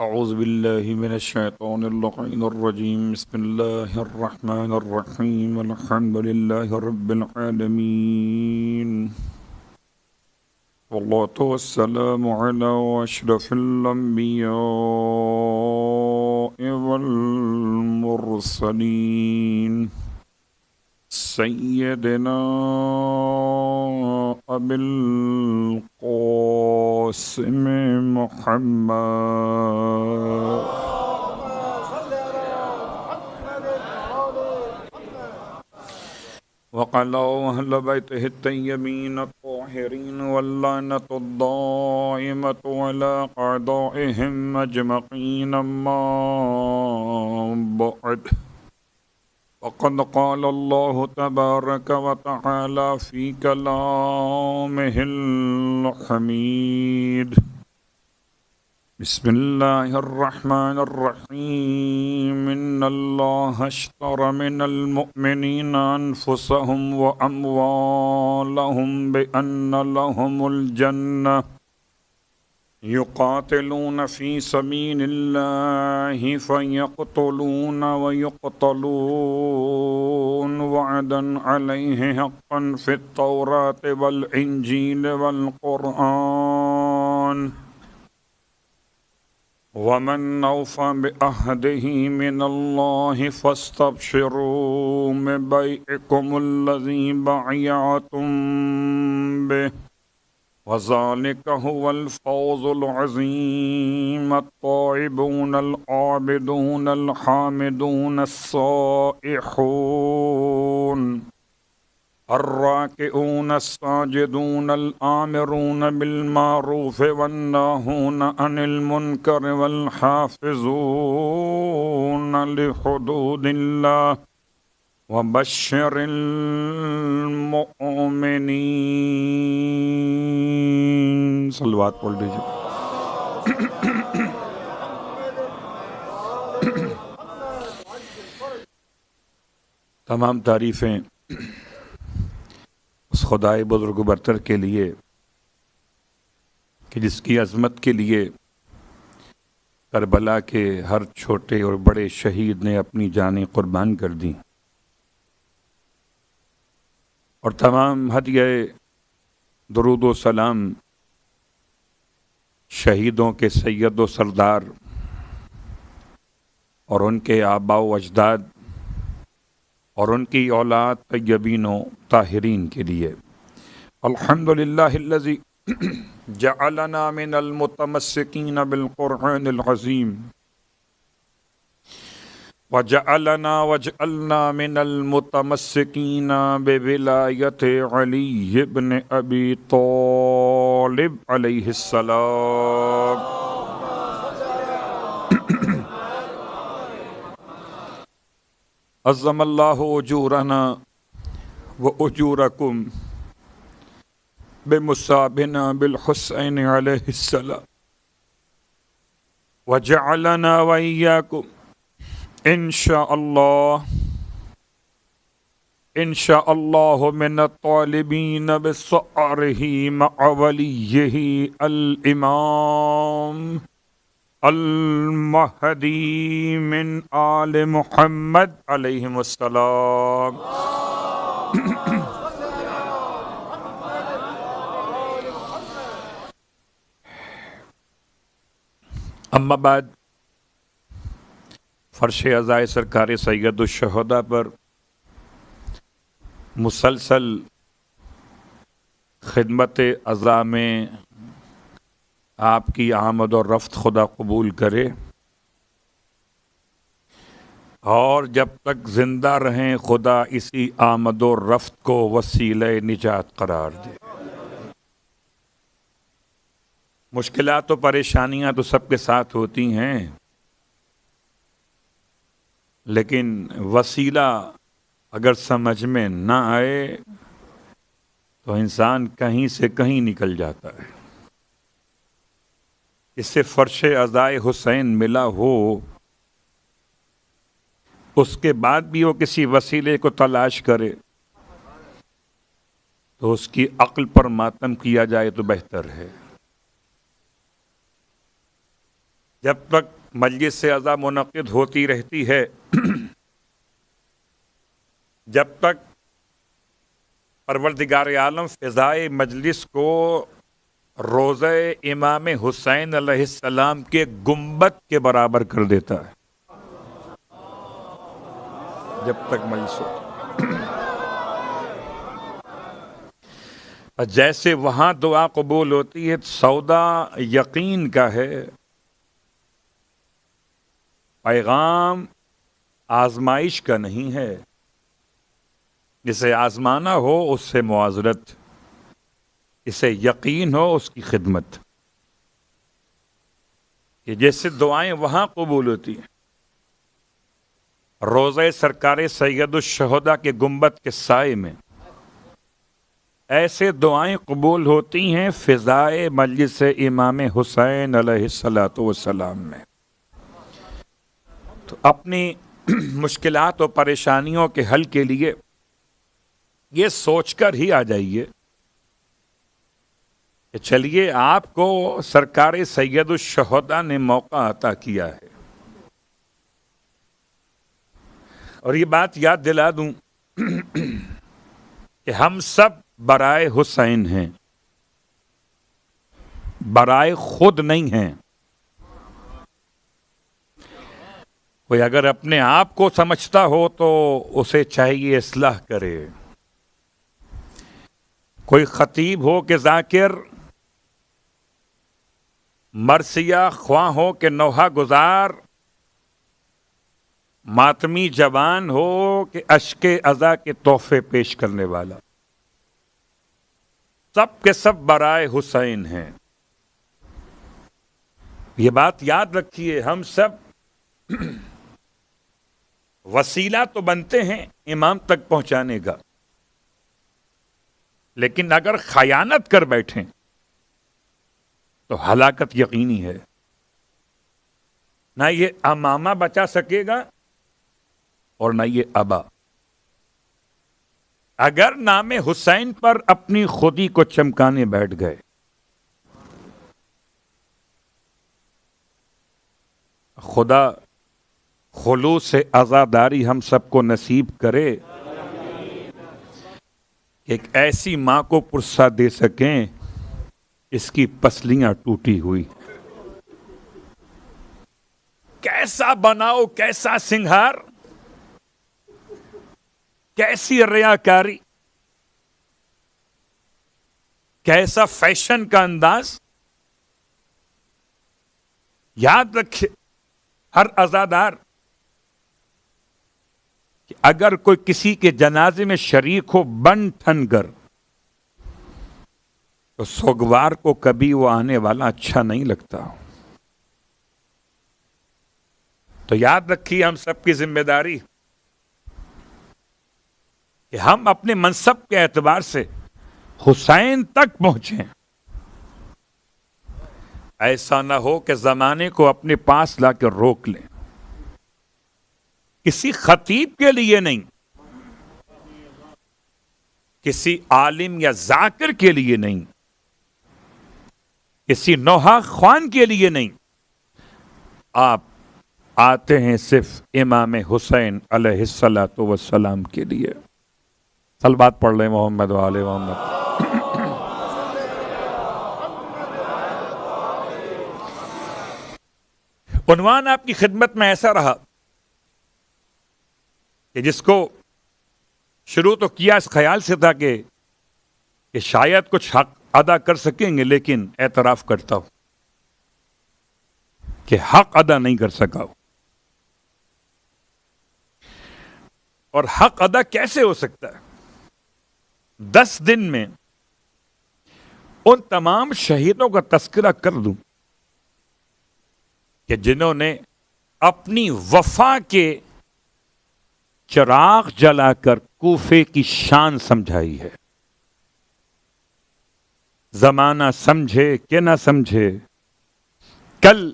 أعوذ بالله من الشيطان اللعين الرجيم بسم الله الرحمن الرحيم الحمد لله رب العالمين والصلاة والسلام على أشرف الأنبياء والمرسلين سيدنا أبي القاسم محمد وقال أهل بيته الطيبين الطاهرين واللعنة الدائمة على أعدائهم أجمعين أما بعد وقد قال الله تبارك وتعالى في كلامه الحميد بسم الله الرحمن الرحيم إن الله اشترى من المؤمنين أنفسهم وأموالهم بأن لهم الجنة يقاتلون في سبيل الله فيقتلون ويقتلون وعدا عليه حقا في التوراة والإنجيل والقرآن ومن أوفى بعهده من الله فاستبشروا ببيعكم الذي بايعتم به وذلك هو الفوز العظيم الطائبون العابدون الحامدون السائحون الراكعون الساجدون الآمرون بالمعروف والناهون عن المنكر والحافظون لحدود الله وبشر المؤمنین صلوات پڑھ دیجیے. تمام تعریفیں اس خدائے بزرگ برتر کے لیے کہ جس کی عظمت کے لیے کربلا کے ہر چھوٹے اور بڑے شہید نے اپنی جانیں قربان کر دیں، اور تمام ہدیہ درود و سلام شہیدوں کے سید و سردار اور ان کے آباء و اجداد اور ان کی اولاد طیبین و طاہرین کے لیے. الحمدللہ الذی جعلنا من المتمسکین بالقرآن العظیم وجعلنا من المتمسکین بولایت علی بن ابی طالب علیہ السلام. عظم اللہ اجورنا واجورکم بمصابنا بالحسین علیہ السلام وجعلنا وإياكم انشاء اللہ من الطالبین بسعرہ مع ولیہ الامام المہدی من آل محمد علیہم السلام. اما بعد، فرش عزائے سرکار سید الشہداء پر مسلسل خدمت عزا میں آپ کی آمد اور رفت خدا قبول کرے، اور جب تک زندہ رہیں خدا اسی آمد و رفت کو وسیلہ نجات قرار دے. مشکلات و پریشانیاں تو سب کے ساتھ ہوتی ہیں، لیکن وسیلہ اگر سمجھ میں نہ آئے تو انسان کہیں سے کہیں نکل جاتا ہے. اس سے فرش عزائے حسین ملا ہو، اس کے بعد بھی وہ کسی وسیلے کو تلاش کرے تو اس کی عقل پر ماتم کیا جائے تو بہتر ہے. جب تک مجلس عزا منعقد ہوتی رہتی ہے، جب تک پروردگار عالم فضائے مجلس کو روضہ امام حسین علیہ السلام کے گنبد کے برابر کر دیتا ہے، جب تک مجلس ہوتی، جیسے وہاں دعا قبول ہوتی ہے، سودا یقین کا ہے، پیغام آزمائش کا نہیں ہے، جسے آزمانا ہو اس سے معاذرت، اسے یقین ہو اس کی خدمت، کہ جیسے دعائیں وہاں قبول ہوتی ہیں روضہ سرکار سید الشہداء کے گنبد کے سائے میں، ایسے دعائیں قبول ہوتی ہیں فضائے مجلس امام حسین علیہ السلام میں۔ تو اپنی مشکلات و پریشانیوں کے حل کے لیے یہ سوچ کر ہی آ جائیے کہ چلیے آپ کو سرکار سید الشہداء نے موقع عطا کیا ہے، اور یہ بات یاد دلا دوں کہ ہم سب برائے حسین ہیں، برائے خود نہیں ہیں۔ کوئی اگر اپنے آپ کو سمجھتا ہو تو اسے چاہیے اصلاح کرے، کوئی خطیب ہو کہ ذاکر، مرثیہ خواں ہو کہ نوحہ گزار، ماتمی جوان ہو کہ اشک عزا کے تحفے پیش کرنے والا، سب کے سب برائے حسین ہیں۔ یہ بات یاد رکھیے، ہم سب وسیلہ تو بنتے ہیں امام تک پہنچانے کا، لیکن اگر خیانت کر بیٹھیں تو ہلاکت یقینی ہے، نہ یہ امامہ بچا سکے گا اور نہ یہ ابا۔ اگر نام حسین پر اپنی خودی کو چمکانے بیٹھ گئے، خدا خلوص عزاداری ہم سب کو نصیب کرے کہ ایک ایسی ماں کو پرسہ دے سکیں اس کی پسلیاں ٹوٹی ہوئی، کیسا بناؤ، کیسا سنگھار، کیسی ریاکاری، کیسا فیشن کا انداز۔ یاد رکھے ہر عزادار کہ اگر کوئی کسی کے جنازے میں شریک ہو بن ٹھن کر، تو سوگوار کو کبھی وہ آنے والا اچھا نہیں لگتا۔ تو یاد رکھیے ہم سب کی ذمہ داری کہ ہم اپنے منصب کے اعتبار سے حسین تک پہنچیں، ایسا نہ ہو کہ زمانے کو اپنے پاس لا کے روک لیں، کسی خطیب کے لیے نہیں، کسی عالم یا ذاکر کے لیے نہیں، کسی نوحہ خوان کے لیے نہیں، آپ آتے ہیں صرف امام حسین علیہ السلام کے لیے۔ صلوات پڑھ لیں محمد و آل محمد۔ عنوان آپ کی خدمت میں ایسا رہا کہ جس کو شروع تو کیا اس خیال سے تھا کہ شاید کچھ حق ادا کر سکیں گے، لیکن اعتراف کرتا ہوں کہ حق ادا نہیں کر سکا ہوں۔ اور حق ادا کیسے ہو سکتا ہے؟ 10 دن میں ان تمام شہیدوں کا تذکرہ کر دوں کہ جنہوں نے اپنی وفا کے چراغ جلا کر کوفے کی شان سمجھائی ہے۔ زمانہ سمجھے کہ نہ سمجھے، کل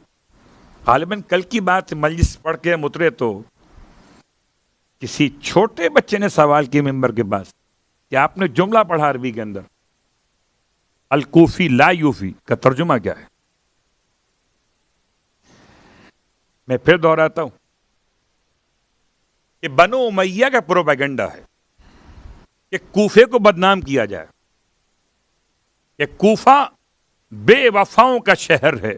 غالباً کل کی بات مجلس پڑھ کے ہم اترے تو کسی چھوٹے بچے نے سوال کیا ممبر کے پاس کہ آپ نے جملہ پڑھا عربی کے اندر الکوفی لا یوفی کا ترجمہ کیا ہے؟ میں پھر دہراتا ہوں کہ بنو امیہ کا پروپیگنڈا ہے کہ کوفے کو بدنام کیا جائے کہ کوفہ بے وفاؤں کا شہر ہے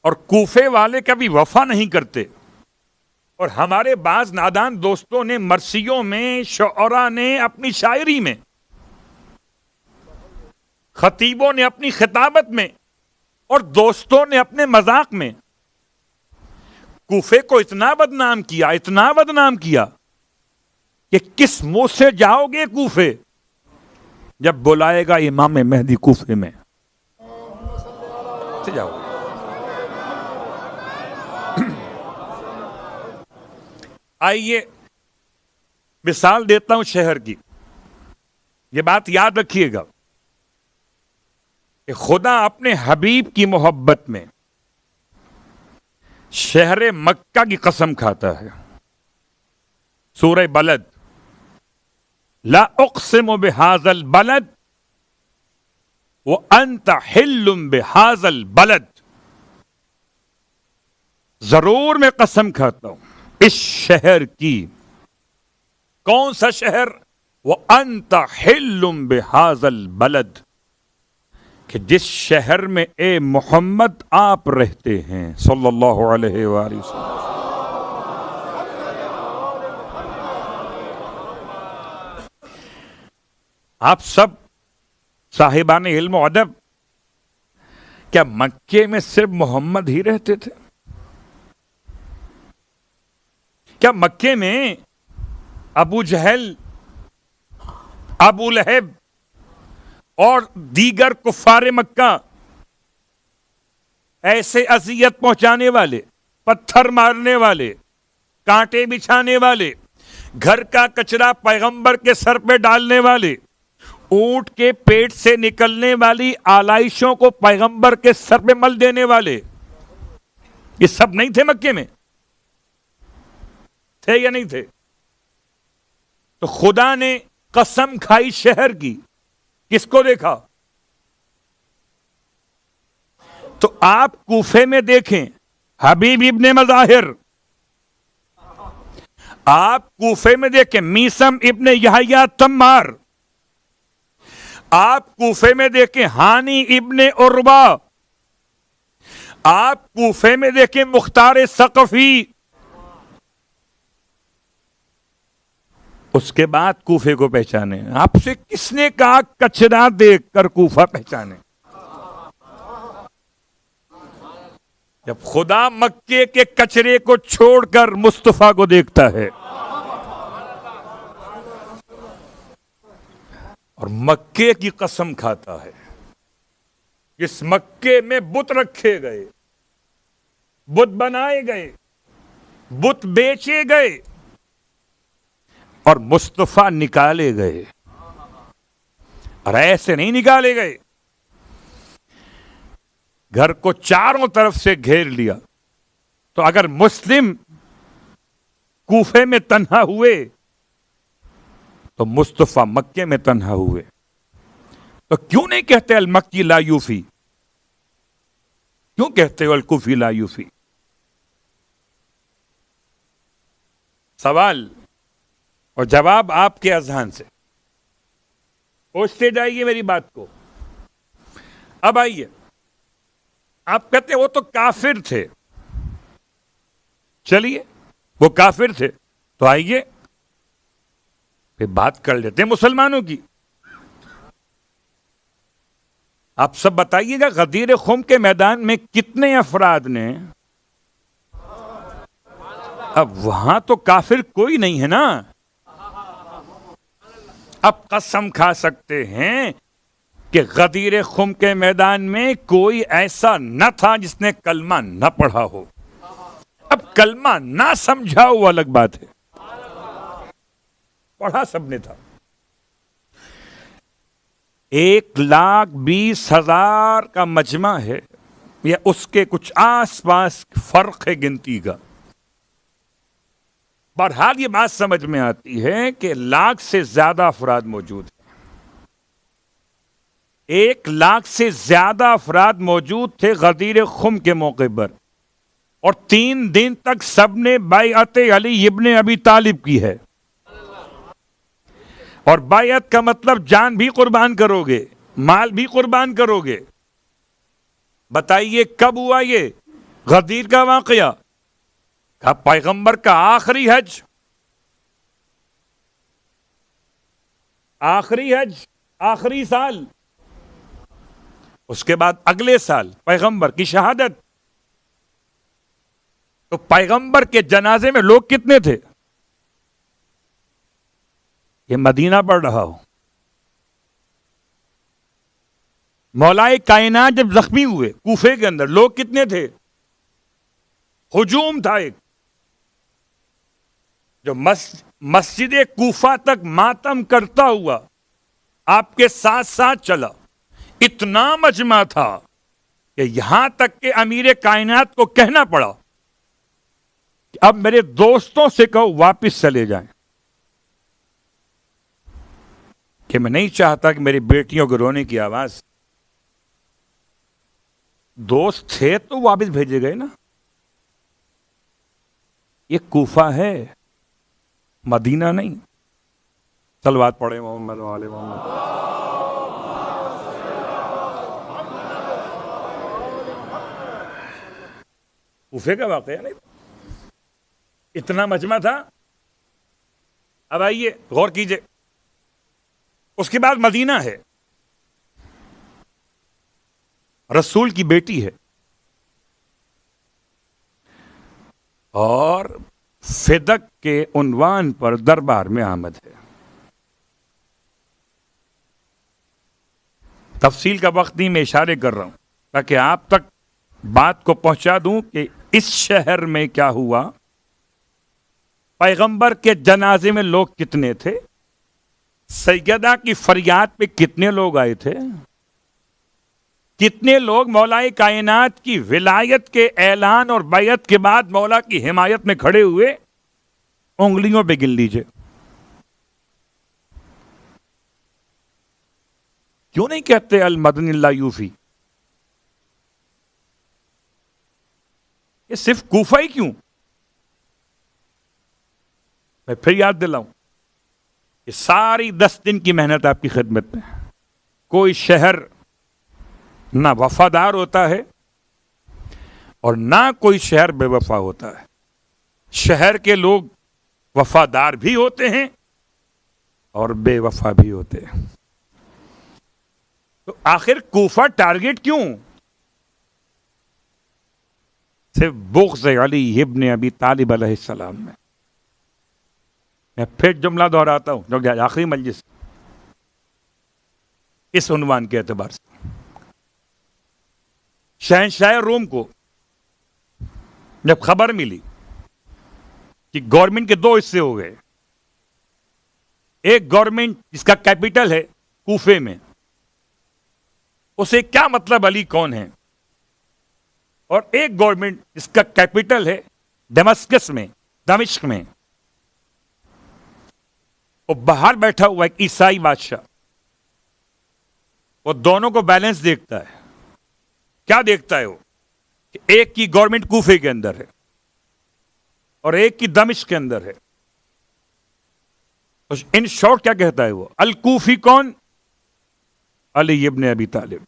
اور کوفے والے کبھی وفا نہیں کرتے. اور ہمارے بعض نادان دوستوں نے مرثیوں میں، شعراء نے اپنی شاعری میں، خطیبوں نے اپنی خطابت میں، اور دوستوں نے اپنے مذاق میں کوفے کو اتنا بدنام کیا کہ کس منہ سے جاؤ گے کوفے جب بلائے گا امام مہدی کوفے میں سے جاؤ گے. آئیے مثال دیتا ہوں شہر کی. یہ بات یاد رکھیے گا کہ خدا اپنے حبیب کی محبت میں شہر مکہ کی قسم کھاتا ہے. سورہ بلد، لا اقسم بہذا البلد وانت حل بہذا البلد. ضرور میں قسم کھاتا ہوں اس شہر کی. کون سا شہر؟ وانت حل بہذا البلد، کہ جس شہر میں اے محمد آپ رہتے ہیں صلی اللہ علیہ وآلہ وسلم. آپ سب صاحبان علم و ادب، کیا مکے میں صرف محمد ہی رہتے تھے؟ کیا مکے میں ابو جہل، ابو لہب اور دیگر کفار مکہ، ایسے اذیت پہنچانے والے، پتھر مارنے والے، کانٹے بچھانے والے، گھر کا کچرا پیغمبر کے سر پہ ڈالنے والے، اونٹ کے پیٹ سے نکلنے والی آلائشوں کو پیغمبر کے سر پہ مل دینے والے، یہ سب نہیں تھے مکے میں؟ تھے یا نہیں تھے؟ تو خدا نے قسم کھائی شہر کی. کس کو دیکھا؟ تو آپ کوفے میں دیکھیں حبیب ابن مظاہر، آپ کوفے میں دیکھیں میسم ابن یحییٰ تمار، آپ کوفے میں دیکھیں ہانی ابن عروہ، آپ کوفے میں دیکھیں مختار ثقفی. اس کے بعد کوفے کو پہچانے. آپ سے کس نے کہا کچرا دیکھ کر کوفہ پہچانے؟ جب خدا مکے کے کچرے کو چھوڑ کر مصطفیٰ کو دیکھتا ہے اور مکے کی قسم کھاتا ہے، اس مکے میں بت رکھے گئے، بت بنائے گئے، بت بیچے گئے اور مصطفیٰ نکالے گئے. اور ایسے نہیں نکالے گئے، گھر کو چاروں طرف سے گھیر لیا. تو اگر مسلم کوفے میں تنہا ہوئے تو مصطفیٰ مکے میں تنہا ہوئے. تو کیوں نہیں کہتے المکی لا یوفی؟ کیوں کہتے ہو الکوفی لا یوفی؟ سوال اور جواب آپ کے اذہان سے پوچھتے جائیے میری بات کو. اب آئیے، آپ کہتے وہ تو کافر تھے. چلیے وہ کافر تھے تو آئیے پھر بات کر لیتے ہیں مسلمانوں کی. آپ سب بتائیے گا غدیر خم کے میدان میں کتنے افراد نے؟ اب وہاں تو کافر کوئی نہیں ہے نا. اب قسم کھا سکتے ہیں کہ غدیر خم کے میدان میں کوئی ایسا نہ تھا جس نے کلمہ نہ پڑھا ہو. اب کلمہ نہ سمجھا وہ الگ بات ہے، پڑھا سب نے تھا. 1,20,000 کا مجمع ہے یا اس کے کچھ آس پاس فرق ہے گنتی کا. بہرحال یہ بات سمجھ میں آتی ہے کہ 1,00,000 سے زیادہ افراد موجود ہیں. 1,00,000 سے زیادہ افراد موجود تھے غدیر خم کے موقع پر. اور 3 دن تک سب نے بیعت علی ابن ابی طالب کی ہے. اور بیعت کا مطلب جان بھی قربان کرو گے, مال بھی قربان کرو گے. بتائیے کب ہوا یہ غدیر کا واقعہ؟ کہ پیغمبر کا آخری حج, آخری سال, اس کے بعد اگلے سال پیغمبر کی شہادت. تو پیغمبر کے جنازے میں لوگ کتنے تھے؟ یہ مدینہ پڑھ رہا ہو. مولائے کائنات جب زخمی ہوئے کوفے کے اندر, لوگ کتنے تھے؟ ہجوم تھا ایک جو مسجد کوفہ تک ماتم کرتا ہوا آپ کے ساتھ ساتھ چلا. اتنا مجمع تھا کہ یہاں تک کہ امیر کائنات کو کہنا پڑا کہ اب میرے دوستوں سے کہو واپس چلے جائیں, کہ میں نہیں چاہتا کہ میری بیٹیوں کو رونے کی آواز. دوست تھے تو واپس بھیجے گئے نا. یہ کوفہ ہے, مدینہ نہیں. صلوات پڑھے محمد وآل محمد. کوفے کا واقعہ نہیں, اتنا مجمع تھا. اب آئیے غور کیجئے. اس کے بعد مدینہ ہے, رسول کی بیٹی ہے, اور فدق کے عنوان پر دربار میں آمد ہے. تفصیل کا وقت نہیں, میں اشارے کر رہا ہوں تاکہ آپ تک بات کو پہنچا دوں کہ اس شہر میں کیا ہوا, پیغمبر کے جنازے میں لوگ کتنے تھے, سیدہ کی فریاد پہ کتنے لوگ آئے تھے, کتنے لوگ مولائے کائنات کی ولایت کے اعلان اور بیعت کے بعد مولا کی حمایت میں کھڑے ہوئے, انگلیوں پہ گن لیجئے. کیوں نہیں کہتے المدنی اللہ یوفی؟ یہ صرف کوفہ ہی کیوں؟ میں پھر یاد دلاؤں, یہ ساری 10 دن کی محنت آپ کی خدمت میں. کوئی شہر نہ وفادار ہوتا ہے اور نہ کوئی شہر بے وفا ہوتا ہے. شہر کے لوگ وفادار بھی ہوتے ہیں اور بے وفا بھی ہوتے ہیں. تو آخر کوفہ ٹارگٹ کیوں؟ صرف بغض علی ابن ابی طالب علیہ السلام میں. میں پھر جملہ دہراتا ہوں کیونکہ آخری مجلس اس عنوان کے اعتبار سے. شہنشاہ روم کو جب خبر ملی کہ گورنمنٹ کے 2 حصے ہو گئے, ایک گورنمنٹ جس کا کیپٹل ہے کوفے میں, اسے کیا مطلب علی کون ہے, اور ایک گورنمنٹ جس کا کیپٹل ہے دمشق میں, وہ باہر بیٹھا ہوا ایک عیسائی بادشاہ, وہ دونوں کو بیلنس دیکھتا ہے. کیا دیکھتا ہے وہ؟ کہ ایک کی گورنمنٹ کوفے کے اندر ہے اور ایک کی دمشق کے اندر ہے. ان شارٹ کیا کہتا ہے وہ؟ الکوفی کون؟ علی ابن ابی طالب.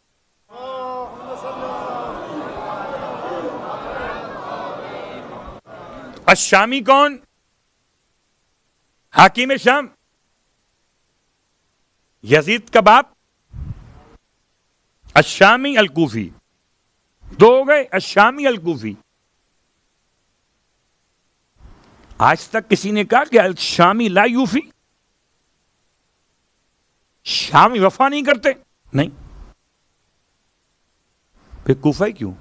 الشامی کون؟ حاکم شام, یزید کا باپ. الشامی الکوفی 2 ہو گئے, الشامی الکوفی. آج تک کسی نے کہا کہ الشامی لا یوفی, شامی وفا نہیں کرتے؟ نہیں. پھر کوفہ کیوں؟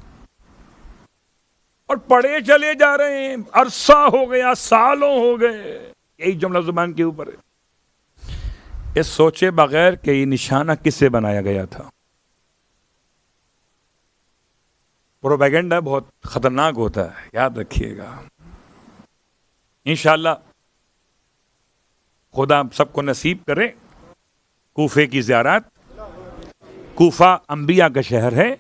اور پڑھے چلے جا رہے ہیں, عرصہ ہو گیا, سالوں ہو گئے, یہی جملہ زبان کے اوپر ہے. یہ سوچے بغیر کہ یہ نشانہ کس سے بنایا گیا تھا. پروپیگنڈا بہت خطرناک ہوتا ہے, یاد رکھیے گا. انشاءاللہ خدا سب کو نصیب کرے کوفے کی زیارت. کوفہ انبیاء کا شہر ہے,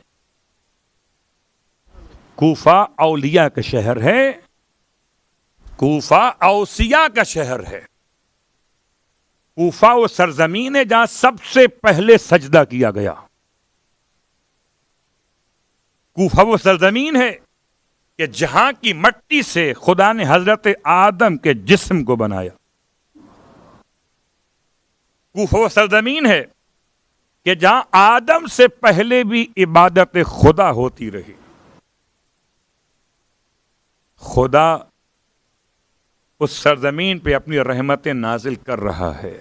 کوفہ اولیاء کا شہر ہے، کوفہ اوصیاء کا شہر ہے۔ کوفہ وہ سرزمین ہے جہاں سب سے پہلے سجدہ کیا گیا۔ کوفہ وہ سرزمین ہے کہ جہاں کی مٹی سے خدا نے حضرت آدم کے جسم کو بنایا۔ کوفہ وہ سرزمین ہے کہ جہاں آدم سے پہلے بھی عبادت خدا ہوتی رہی۔ خدا اس سرزمین پہ اپنی رحمتیں نازل کر رہا ہے۔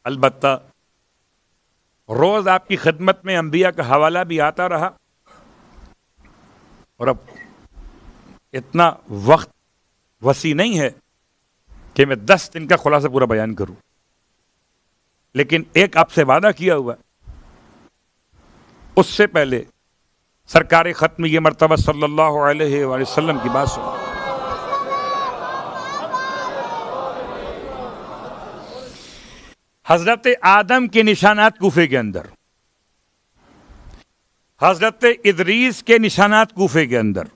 البتہ روز آپ کی خدمت میں انبیاء کا حوالہ بھی آتا رہا، اور اب اتنا وقت وسیع نہیں ہے کہ میں 10 دن کا خلاصہ پورا بیان کروں، لیکن ایک آپ سے وعدہ کیا ہوا، اس سے پہلے سرکار ختم یہ مرتبہ صلی اللہ علیہ وآلہ وسلم کی بات سنو۔ حضرت آدم کے نشانات کوفے کے اندر، حضرت ادریس کے نشانات کوفے کے اندر،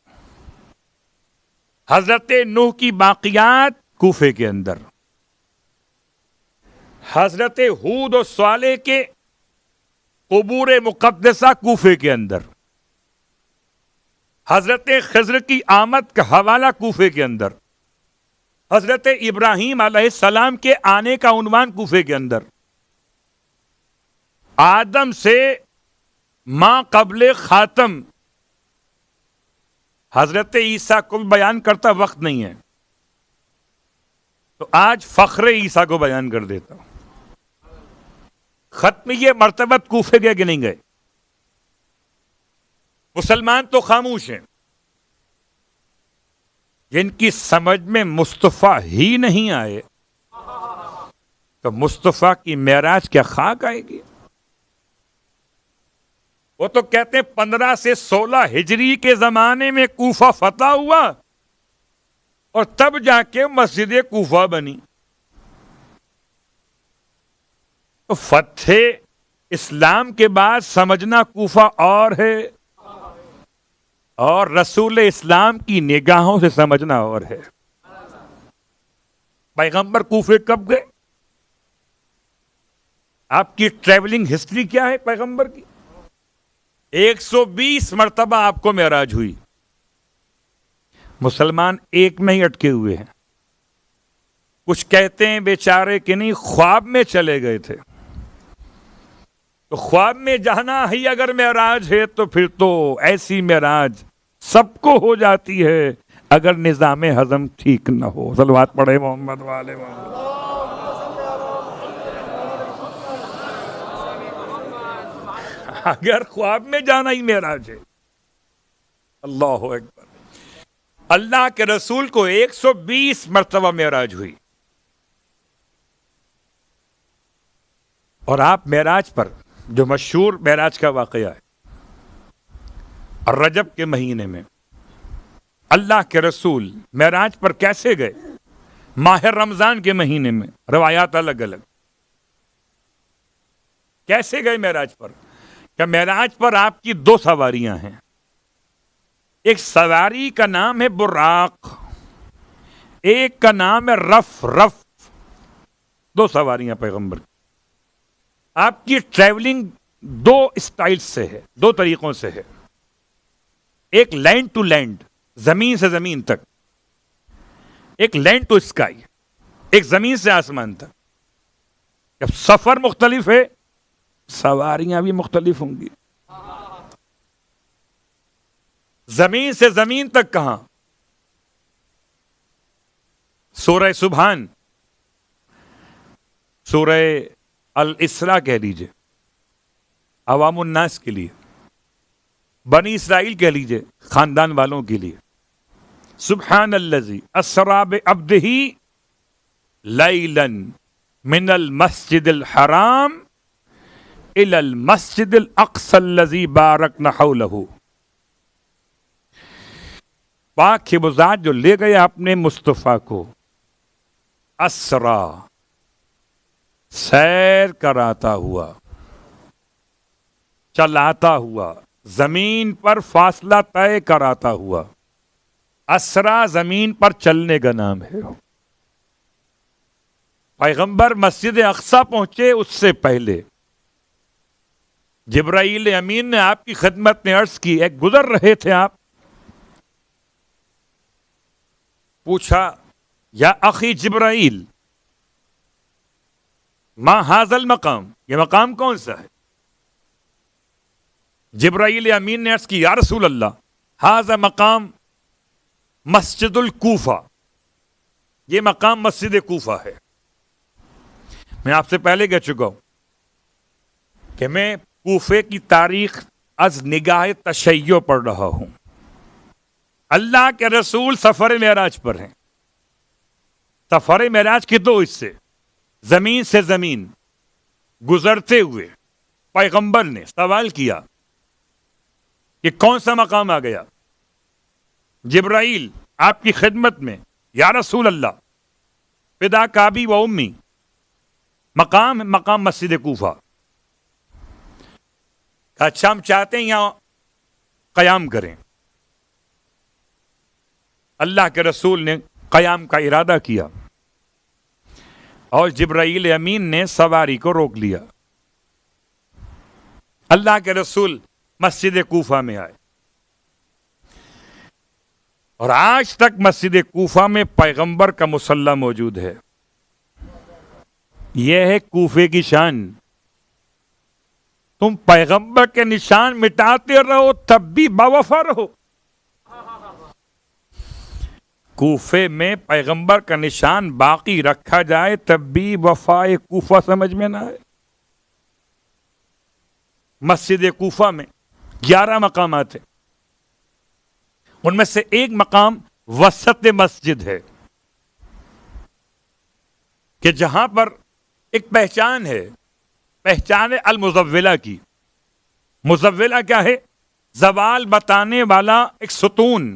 حضرت نوح کی باقیات کوفے کے اندر، حضرت ہود و صالح کے قبور مقدسہ کوفے کے اندر، حضرت خضر کی آمد کا حوالہ کوفے کے اندر، حضرت ابراہیم علیہ السلام کے آنے کا عنوان کوفے کے اندر، آدم سے ماں قبل خاتم حضرت عیسیٰ کو بیان کرتا وقت نہیں ہے، تو آج فخر عیسیٰ کو بیان کر دیتا ہوں۔ ختم یہ مرتبت کوفے گئے کہ نہیں گئے؟ مسلمان تو خاموش ہیں، جن کی سمجھ میں مصطفیٰ ہی نہیں آئے تو مصطفیٰ کی معراج کیا خاک آئے گی؟ وہ تو کہتے ہیں 15 سے 16 ہجری کے زمانے میں کوفہ فتح ہوا اور تب جا کے مسجد کوفہ بنی۔ تو فتح اسلام کے بعد سمجھنا کوفہ اور ہے، اور رسول اسلام کی نگاہوں سے سمجھنا اور ہے۔ پیغمبر کوفے کب گئے؟ آپ کی ٹریولنگ ہسٹری کیا ہے پیغمبر کی؟ 120 مرتبہ آپ کو معراج ہوئی۔ مسلمان ایک میں ہی اٹکے ہوئے ہیں۔ کچھ کہتے ہیں بیچارے کہ نہیں، خواب میں چلے گئے تھے۔ تو خواب میں جانا ہی اگر معراج ہے تو پھر تو ایسی معراج سب کو ہو جاتی ہے اگر نظام ہضم ٹھیک نہ ہو۔ صلوات پڑھے محمد والے محمد۔ اگر خواب میں جانا ہی معراج ہے، اللہ اکبر۔ اللہ کے رسول کو 120 مرتبہ معراج ہوئی، اور آپ معراج پر جو مشہور معراج کا واقعہ ہے، رجب کے مہینے میں اللہ کے رسول معراج پر کیسے گئے؟ ماہ رمضان کے مہینے میں، روایات الگ الگ۔ کیسے گئے معراج پر؟ کہ معراج پر آپ کی 2 سواریاں ہیں۔ ایک سواری کا نام ہے براق، ایک کا نام ہے رف۔ 2 سواریاں پیغمبر کی۔ آپ کی ٹریولنگ 2 اسٹائل سے ہے، 2 طریقوں سے ہے۔ ایک لینڈ ٹو لینڈ، زمین سے زمین تک، ایک لینڈ ٹو اسکائی، ایک زمین سے آسمان تک۔ جب سفر مختلف ہے، سواریاں بھی مختلف ہوں گی۔ زمین سے زمین تک کہاں؟ سورہ سبحان، سورہ الاسراء کہہ لیجئے، عوام الناس کے لیے، بنی اسرائیل کہہ لیجئے، خاندان والوں کے لیے۔ سبحان الذی اسری بعبدہ لیلا من المسجد الحرام الی المسجد الاقصی الذی بارکنا حولہ۔ پاک ہے وہ ذات جو لے گیا اپنے مصطفیٰ کو، اسرا، سیر کراتا ہوا، چلاتا ہوا، زمین پر فاصلہ طے کراتا ہوا، اسرا زمین پر چلنے کا نام ہے۔ پیغمبر مسجد اقصی پہنچے اس سے پہلے جبرائیل امین نے آپ کی خدمت میں عرض کی، ایک گزر رہے تھے آپ، پوچھا یا اخی جبرائیل ما ھذا المقام، یہ مقام کون سا ہے؟ جبرائیل امین نے عرض کی یا رسول اللہ ھذا مقام مسجد الکوفہ، یہ مقام مسجد کوفہ ہے۔ میں آپ سے پہلے کہہ چکا ہوں کہ میں کوفے کی تاریخ از نگاہ تشیع پڑھ رہا ہوں۔ اللہ کے رسول سفر معراج پر ہیں۔ سفر معراج کے دو حصے، زمین سے زمین گزرتے ہوئے پیغمبر نے سوال کیا کہ کون سا مقام آ گیا؟ جبرائیل آپ کی خدمت میں، یا رسول اللہ فدا کابی و امی، مقام مسجد کوفہ۔ اچھا ہم چاہتے ہیں یہاں قیام کریں۔ اللہ کے رسول نے قیام کا ارادہ کیا اور جبرائیل امین نے سواری کو روک لیا۔ اللہ کے رسول مسجد کوفہ میں آئے اور آج تک مسجد کوفہ میں پیغمبر کا مصلی موجود ہے۔ یہ ہے کوفے کی شان۔ تم پیغمبر کے نشان مٹاتے رہو تب بھی باوفا رہو۔ کوفے میں پیغمبر کا نشان باقی رکھا جائے تب بھی وفائے کوفہ سمجھ میں نہ آئے۔ مسجد کوفہ میں 11 مقامات ہیں، ان میں سے ایک مقام وسط مسجد ہے کہ جہاں پر ایک پہچان ہے، پہچان المزولہ کی۔ مزولہ کیا ہے؟ زوال بتانے والا ایک ستون،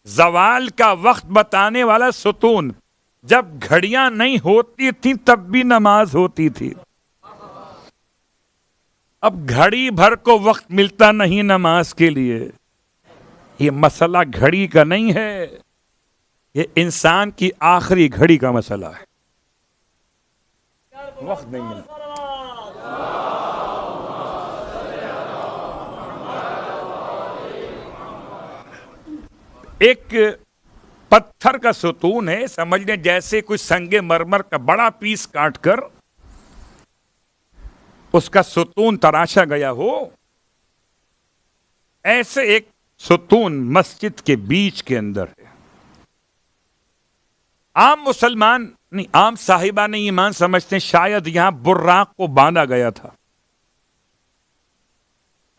زوال کا وقت بتانے والا ستون۔ جب گھڑیاں نہیں ہوتی تھیں تب بھی نماز ہوتی تھی، اب گھڑی بھر کو وقت ملتا نہیں نماز کے لیے۔ یہ مسئلہ گھڑی کا نہیں ہے، یہ انسان کی آخری گھڑی کا مسئلہ ہے، وقت نہیں ملتا۔ ایک پتھر کا ستون ہے، سمجھ لیں جیسے کوئی سنگ مرمر کا بڑا پیس کاٹ کر اس کا ستون تراشا گیا ہو، ایسے ایک ستون مسجد کے بیچ کے اندر ہے۔ عام مسلمان نہیں، عام صاحبان ایمان سمجھتے ہیں شاید یہاں براق کو باندھا گیا تھا،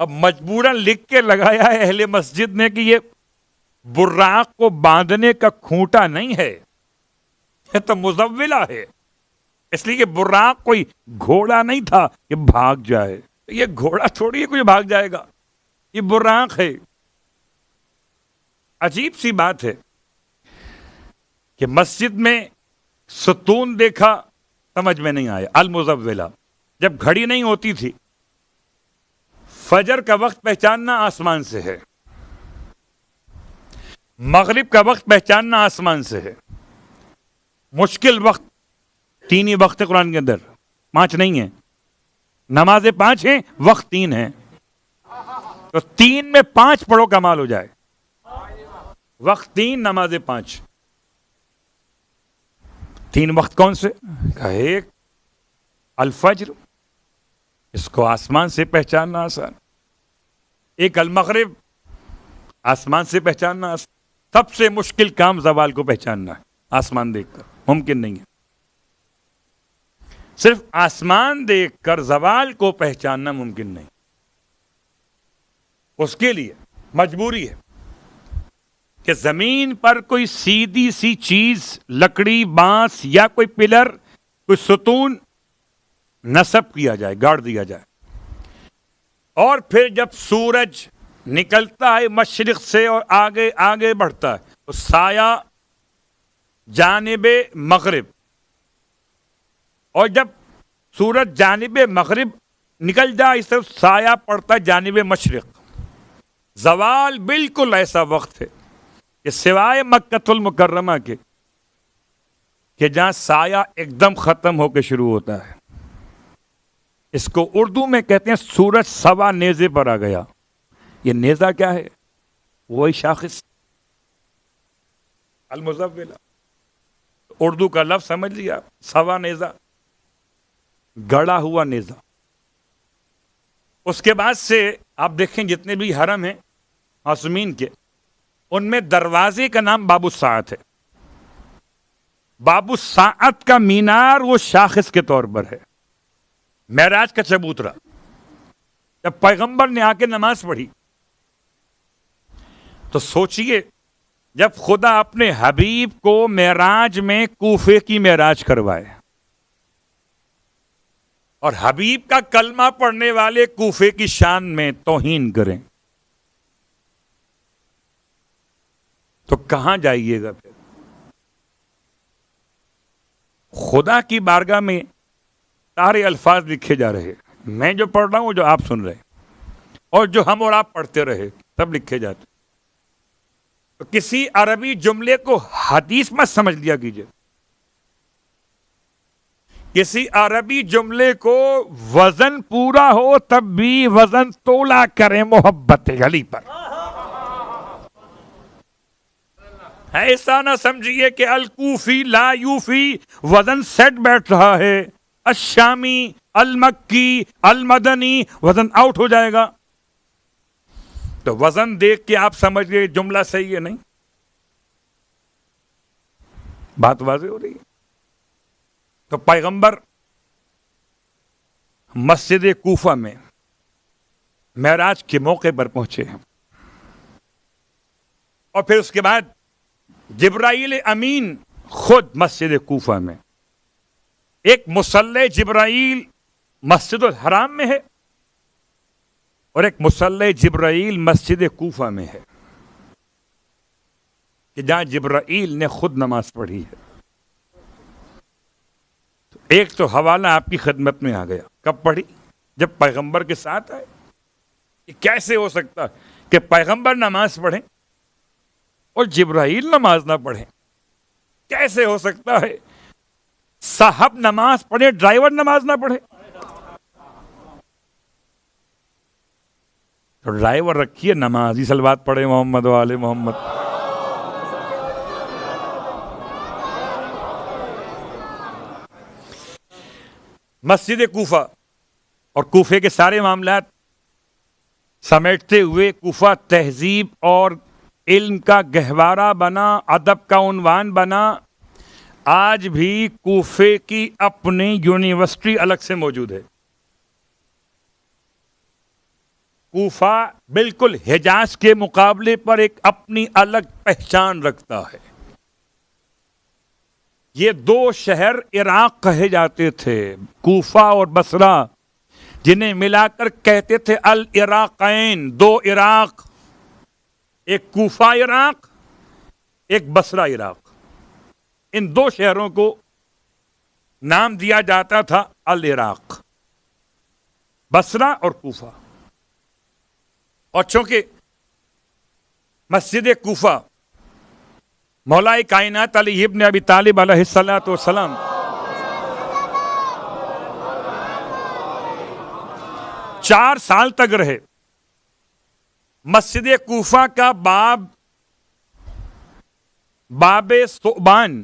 اب مجبوراً لکھ کے لگایا ہے اہل مسجد نے کہ یہ براق کو باندھنے کا کھوٹا نہیں ہے، یہ تو مزولہ ہے، اس لیے کہ براق کوئی گھوڑا نہیں تھا کہ بھاگ جائے، یہ گھوڑا تھوڑی ہے کوئی بھاگ جائے گا، یہ براق ہے۔ عجیب سی بات ہے کہ مسجد میں ستون دیکھا سمجھ میں نہیں آیا۔ المزولہ، جب گھڑی نہیں ہوتی تھی، فجر کا وقت پہچاننا آسمان سے ہے، مغرب کا وقت پہچاننا آسمان سے ہے۔ مشکل وقت 3 ہی وقت ہے قرآن کے اندر، 5 نہیں ہیں، نمازیں 5 ہیں، وقت 3 ہیں، تو 3 میں 5 پڑھو کمال ہو جائے۔ وقت 3، نمازیں 5۔ 3 وقت کون سے؟ ایک الفجر، اس کو آسمان سے پہچاننا آسان، ایک المغرب، آسمان سے پہچاننا آسان۔ سب سے مشکل کام زوال کو پہچاننا ہے، آسمان دیکھ کر، ممکن نہیں ہے۔ صرف آسمان دیکھ کر زوال کو پہچاننا ممکن نہیں، اس کے لیے مجبوری ہے کہ زمین پر کوئی سیدھی سی چیز، لکڑی، بانس یا کوئی پلر، کوئی ستون نصب کیا جائے، گاڑ دیا جائے، اور پھر جب سورج نکلتا ہے مشرق سے اور آگے آگے بڑھتا ہے تو سایہ جانب مغرب، اور جب سورج جانب مغرب نکل جائے اس طرف سایہ پڑتا ہے جانب مشرق۔ زوال بالکل ایسا وقت ہے کہ سوائے مکۃ المکرمہ کے کہ جہاں سایہ ایک دم ختم ہو کے شروع ہوتا ہے. اس کو اردو میں کہتے ہیں سورج سوا نیزے پر آ گیا. یہ نیزہ کیا ہے؟ وہی شاخص المزولہ. اردو کا لفظ سمجھ لیا، سوا نیزہ، گڑا ہوا نیزہ. اس کے بعد سے آپ دیکھیں جتنے بھی حرم ہیں معصومین کے، ان میں دروازے کا نام باب الساعت ہے. باب الساعت کا مینار وہ شاخص کے طور پر ہے. معراج کا چبوترا جب پیغمبر نے آ کے نماز پڑھی تو سوچئے، جب خدا اپنے حبیب کو معراج میں کوفے کی معراج کروائے اور حبیب کا کلمہ پڑھنے والے کوفے کی شان میں توہین کریں تو کہاں جائیے گا پھر؟ خدا کی بارگاہ میں سارے الفاظ لکھے جا رہے، میں جو پڑھ رہا ہوں جو آپ سن رہے اور جو ہم اور آپ پڑھتے رہے سب لکھے جاتے. تو کسی عربی جملے کو حدیث مت سمجھ لیا کیجئے. کسی عربی جملے کو وزن پورا ہو تب بھی وزن تولا کریں محبت علی پر. ایسا نہ سمجھیے کہ الکوفی لا یوفی وزن سیٹ بیٹھ رہا ہے، الشامی المکی المدنی وزن آؤٹ ہو جائے گا. تو وزن دیکھ کے آپ سمجھ گئے جملہ صحیح ہے. نہیں، بات واضح ہو رہی ہے. تو پیغمبر مسجد کوفہ میں معراج کے موقع پر پہنچے ہیں اور پھر اس کے بعد جبرائیل امین خود مسجد کوفہ میں. ایک مصلی جبرائیل مسجد الحرام میں ہے اور ایک مصلی جبرائیل مسجد کوفہ میں ہے کہ جہاں جبرائیل نے خود نماز پڑھی ہے. ایک تو حوالہ آپ کی خدمت میں آ گیا، کب پڑھی؟ جب پیغمبر کے ساتھ آئے. یہ کیسے ہو سکتا ہے کہ پیغمبر نماز پڑھیں اور جبرائیل نماز نہ پڑھیں؟ کیسے ہو سکتا ہے صاحب نماز پڑھے ڈرائیور نماز نہ پڑھے؟ تو ڈرائیور رکھیے نماز ہی صلوات پڑھے محمد والے محمد. مسجد کوفہ اور کوفے کے سارے معاملات سمیٹتے ہوئے کوفہ تہذیب اور علم کا گہوارہ بنا، ادب کا عنوان بنا. آج بھی کوفے کی اپنی یونیورسٹی الگ سے موجود ہے. کوفہ بالکل حجاز کے مقابلے پر ایک اپنی الگ پہچان رکھتا ہے. یہ دو شہر عراق کہے جاتے تھے، کوفہ اور بصرہ، جنہیں ملا کر کہتے تھے العراقین، دو عراق، ایک کوفہ عراق ایک بصرہ عراق. ان دو شہروں کو نام دیا جاتا تھا العراق، بصرہ اور کوفہ. اور چونکہ مسجد کوفہ مولا کائنات علی ابن ابی طالب علیہ السلام چار سال تک رہے. مسجد کوفہ کا باب ثعبان،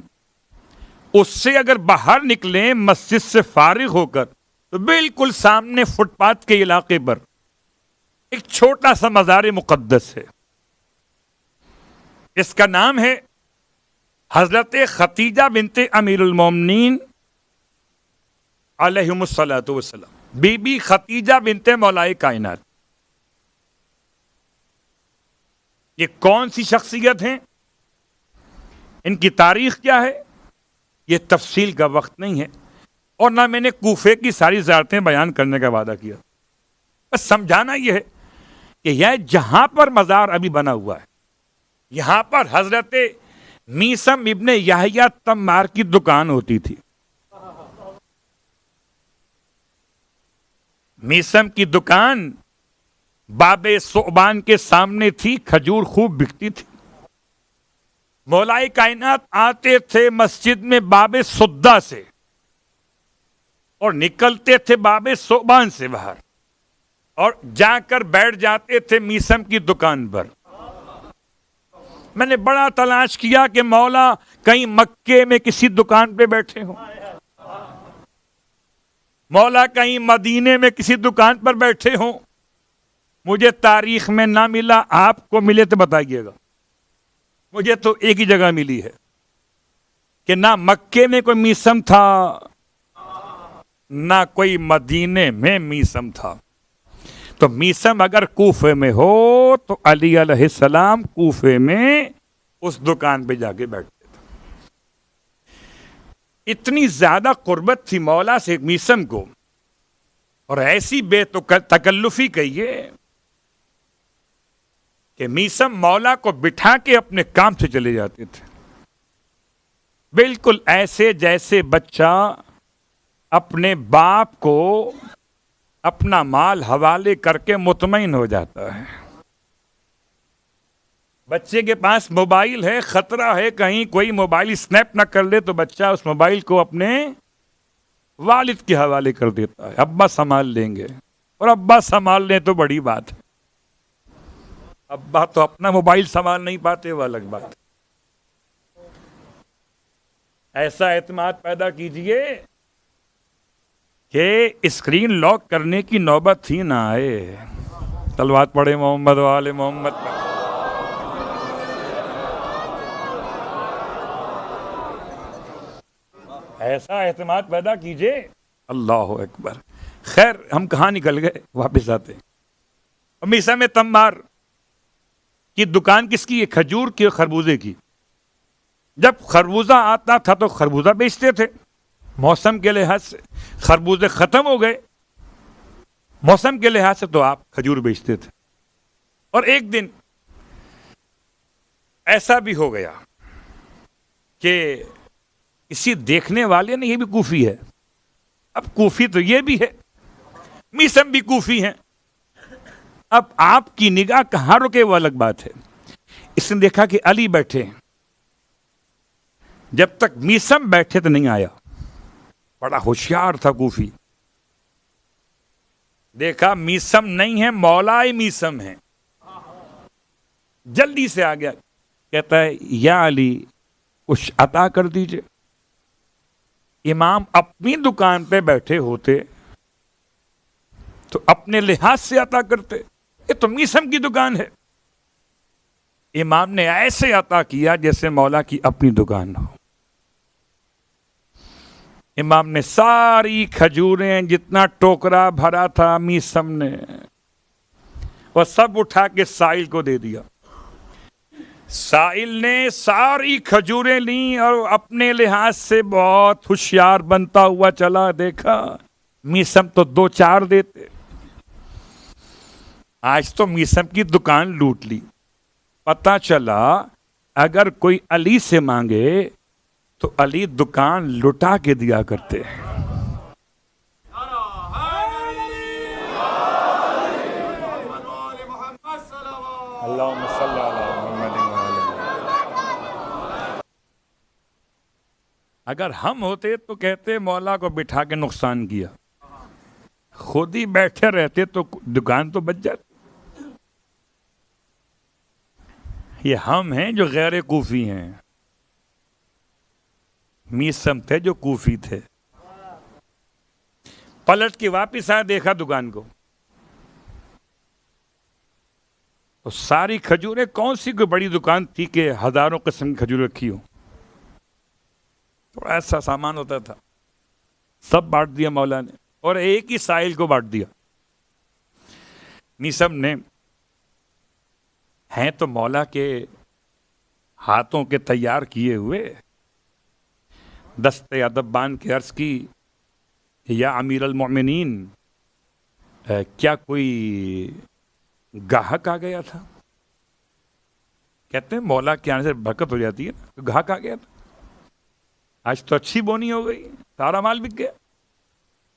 اس سے اگر باہر نکلیں مسجد سے فارغ ہو کر تو بالکل سامنے فٹ پاتھ کے علاقے پر ایک چھوٹا سا مزار مقدس ہے. اس کا نام ہے حضرت ختیجہ بنت امیر المومنین علیہم الصلاۃ والسلام، بی بی ختیجہ بنت مولا کائنات. یہ کون سی شخصیت ہیں، ان کی تاریخ کیا ہے، یہ تفصیل کا وقت نہیں ہے اور نہ میں نے کوفے کی ساری زیارتیں بیان کرنے کا وعدہ کیا. بس سمجھانا یہ ہے کہ یہ جہاں پر مزار ابھی بنا ہوا ہے، یہاں پر حضرت میسم ابن یحییٰ تمار کی دکان ہوتی تھی. میسم کی دکان باب ثعبان کے سامنے تھی، کھجور خوب بکتی تھی. مولائے کائنات آتے تھے مسجد میں باب سدا سے اور نکلتے تھے باب ثعبان سے باہر، اور جا کر بیٹھ جاتے تھے میسم کی دکان پر. میں نے بڑا تلاش کیا کہ مولا کہیں مکے میں کسی دکان پہ بیٹھے ہوں، مولا کہیں مدینے میں کسی دکان پر بیٹھے ہوں. مجھے تاریخ میں نہ ملا، آپ کو ملے تو بتائیے گا. مجھے تو ایک ہی جگہ ملی ہے کہ نہ مکے میں کوئی میسم تھا نہ کوئی مدینے میں میسم تھا. تو میسم اگر کوفے میں ہو تو علی علیہ السلام کوفے میں اس دکان پہ جا کے بیٹھتے تھے. اتنی زیادہ قربت تھی مولا سے میسم کو، اور ایسی بے تکلفی کہیے کہ میسم مولا کو بٹھا کے اپنے کام سے چلے جاتے تھے، بالکل ایسے جیسے بچہ اپنے باپ کو اپنا مال حوالے کر کے مطمئن ہو جاتا ہے. بچے کے پاس موبائل ہے، خطرہ ہے کہیں کوئی موبائل اسنیپ نہ کر لے تو بچہ اس موبائل کو اپنے والد کے حوالے کر دیتا ہے، ابا سنبھال لیں گے. اور ابا سنبھال لیں تو بڑی بات ہے، ابا تو اپنا موبائل سنبھال نہیں پاتے، وہ الگ بات. ایسا اعتماد پیدا کیجئے کہ اسکرین لاک کرنے کی نوبت ہی نہ آئے. صلوات پڑھے محمد و آل محمد پر. ایسا اعتماد پیدا کیجئے. اللہ اکبر. خیر ہم کہاں نکل گئے، واپس آتے. میسم تمار کی دکان کس کی ہے؟ کھجور کی اور خربوزے کی. جب خربوزہ آتا تھا تو خربوزہ بیچتے تھے موسم کے لحاظ سے. خربوزے ختم ہو گئے موسم کے لحاظ سے تو آپ کھجور بیچتے تھے. اور ایک دن ایسا بھی ہو گیا کہ کسی دیکھنے والے نے، یہ بھی کوفی ہے، اب کوفی تو یہ بھی ہے، میسم بھی کوفی ہیں، اب آپ کی نگاہ کہاں رکے وہ الگ بات ہے. اس نے دیکھا کہ علی بیٹھے ہیں، جب تک میسم بیٹھے تو نہیں آیا. بڑا ہوشیار تھا کوفی. دیکھا میسم نہیں ہے، مولا میسم ہے، جلدی سے آ گیا. کہتا ہے یا علی کچھ عطا کر دیجئے. امام اپنی دکان پہ بیٹھے ہوتے تو اپنے لحاظ سے عطا کرتے، یہ تو میسم کی دکان ہے. امام نے ایسے عطا کیا جیسے مولا کی اپنی دکان ہو. امام نے ساری کھجوریں، جتنا ٹوکرا بھرا تھا میسم نے، وہ سب اٹھا کے سائل کو دے دیا. سائل نے ساری کھجوریں لیں اور اپنے لحاظ سے بہت ہوشیار بنتا ہوا چلا. دیکھا میسم تو 2-4 دیتے، آج تو میسم کی دکان لوٹ لی. پتہ چلا اگر کوئی علی سے مانگے تو علی دکان لٹا کے دیا کرتے ہیں. اللہم صلی علی محمد. اگر ہم ہوتے تو کہتے مولا کو بٹھا کے نقصان کیا، خود ہی بیٹھے رہتے تو دکان تو بچ جاتی. یہ ہم ہیں جو غیر کوفی ہیں، میسم تھے جو کوفی تھے. پلٹ کے واپس آیا، دیکھا دکان کو تو ساری کھجوریں، کون سی کوئی بڑی دکان تھی کہ ہزاروں قسم کی کھجور رکھی ہو. تو ایسا سامان ہوتا تھا، سب بانٹ دیا مولا نے اور ایک ہی سائل کو بانٹ دیا. میسم نے ہیں تو مولا کے ہاتھوں کے تیار کیے ہوئے، دست ادب باندھ کے عرض کی یا امیر المؤمنین، کیا کوئی گاہک آ گیا تھا؟ کہتے ہیں مولا کے آنے سے برکت ہو جاتی ہے. تو گاہک آ گیا تھا، آج تو اچھی بونی ہو گئی، سارا مال بک گیا.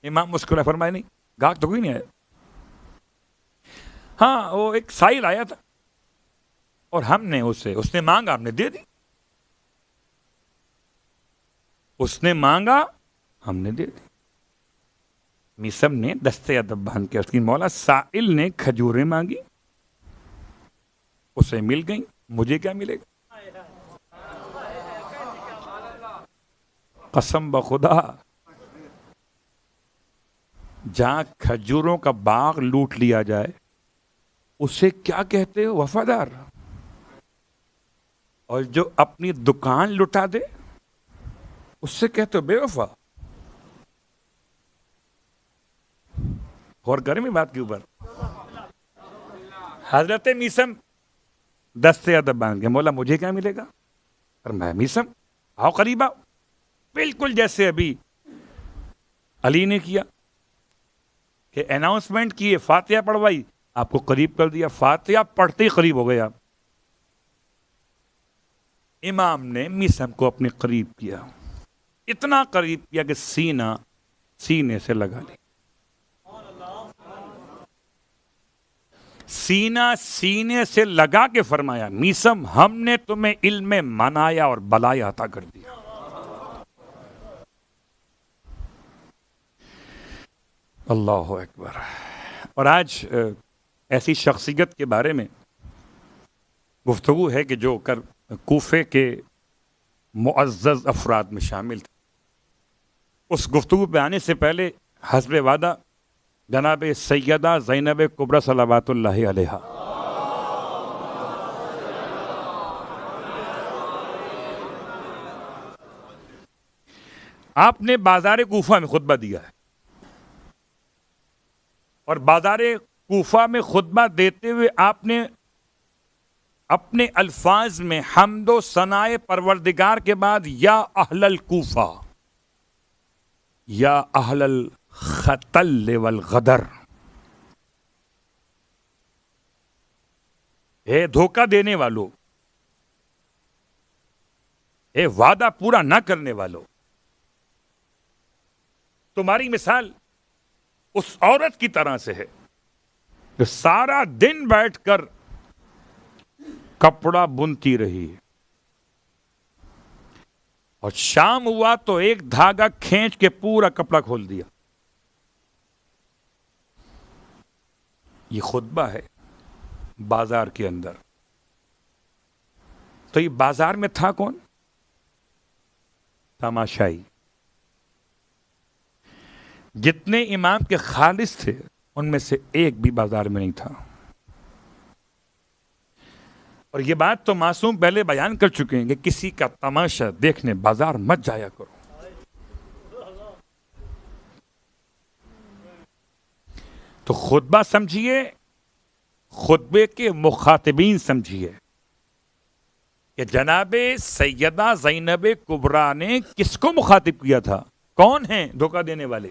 امام مسکرا فرمائے نہیں، گاہک تو کوئی نہیں آیا. ہاں وہ ایک سائل آیا تھا اور ہم نے اس نے مانگا، ہم نے دے دی. اس نے مانگا، ہم نے دے دی. میسم نے دستے ادب باندھ کے اس کی مولا سائل نے کھجوریں مانگی، اسے مل گئی، مجھے کیا ملے گا؟ قسم بخدا جہاں کھجوروں کا باغ لوٹ لیا جائے اسے کیا کہتے ہو؟ وفادار. اور جو اپنی دکان لٹا دے اس سے کہتے ہو بے وفا. غور کریں میں بات کے اوپر. حضرت میسم دستے ادب باندھ کے مولا مجھے کیا ملے گا؟ اور میں میسم آؤ قریب آؤ، بالکل جیسے ابھی علی نے کیا کہ اناؤنسمنٹ کی، فاتحہ پڑھوائی، آپ کو قریب کر دیا. فاتحہ پڑھتے ہی قریب ہو گیا. امام نے میسم کو اپنے قریب کیا، اتنا قریب کیا کہ سینہ سینے سے لگا لی. سینہ سینے سے لگا کے فرمایا میسم ہم نے تمہیں علم منایا اور بلایا عطا کر دیا. اللہ اکبر. اور آج ایسی شخصیت کے بارے میں گفتگو ہے کہ جو کر کوفے کے معزز افراد میں شامل تھے. اس گفتگو پہ آنے سے پہلے حسب وعدہ جناب سیدہ زینب کبریٰ صلوات اللہ علیہا آپ نے بازار کوفہ میں خطبہ دیا ہے، اور بازار کوفہ میں خطبہ دیتے ہوئے آپ نے اپنے الفاظ میں حمد و ثناء پروردگار کے بعد یا اہل الکوفہ، یا اہل الخطل والغدر، اے دھوکہ دینے والو، اے وعدہ پورا نہ کرنے والو، تمہاری مثال اس عورت کی طرح سے ہے جو سارا دن بیٹھ کر کپڑا بنتی رہی اور شام ہوا تو ایک دھاگا کھینچ کے پورا کپڑا کھول دیا. یہ خطبہ ہے بازار کے اندر. تو یہ بازار میں تھا کون؟ تماشائی. جتنے امام کے خالص تھے ان میں سے ایک بھی بازار میں نہیں تھا. اور یہ بات تو معصوم پہلے بیان کر چکے ہیں کہ کسی کا تماشا دیکھنے بازار مت جایا کرو. تو خطبہ سمجھیے، خطبے کے مخاطبین سمجھیے کہ جناب سیدہ زینب کبریٰ نے کس کو مخاطب کیا تھا. کون ہیں دھوکہ دینے والے؟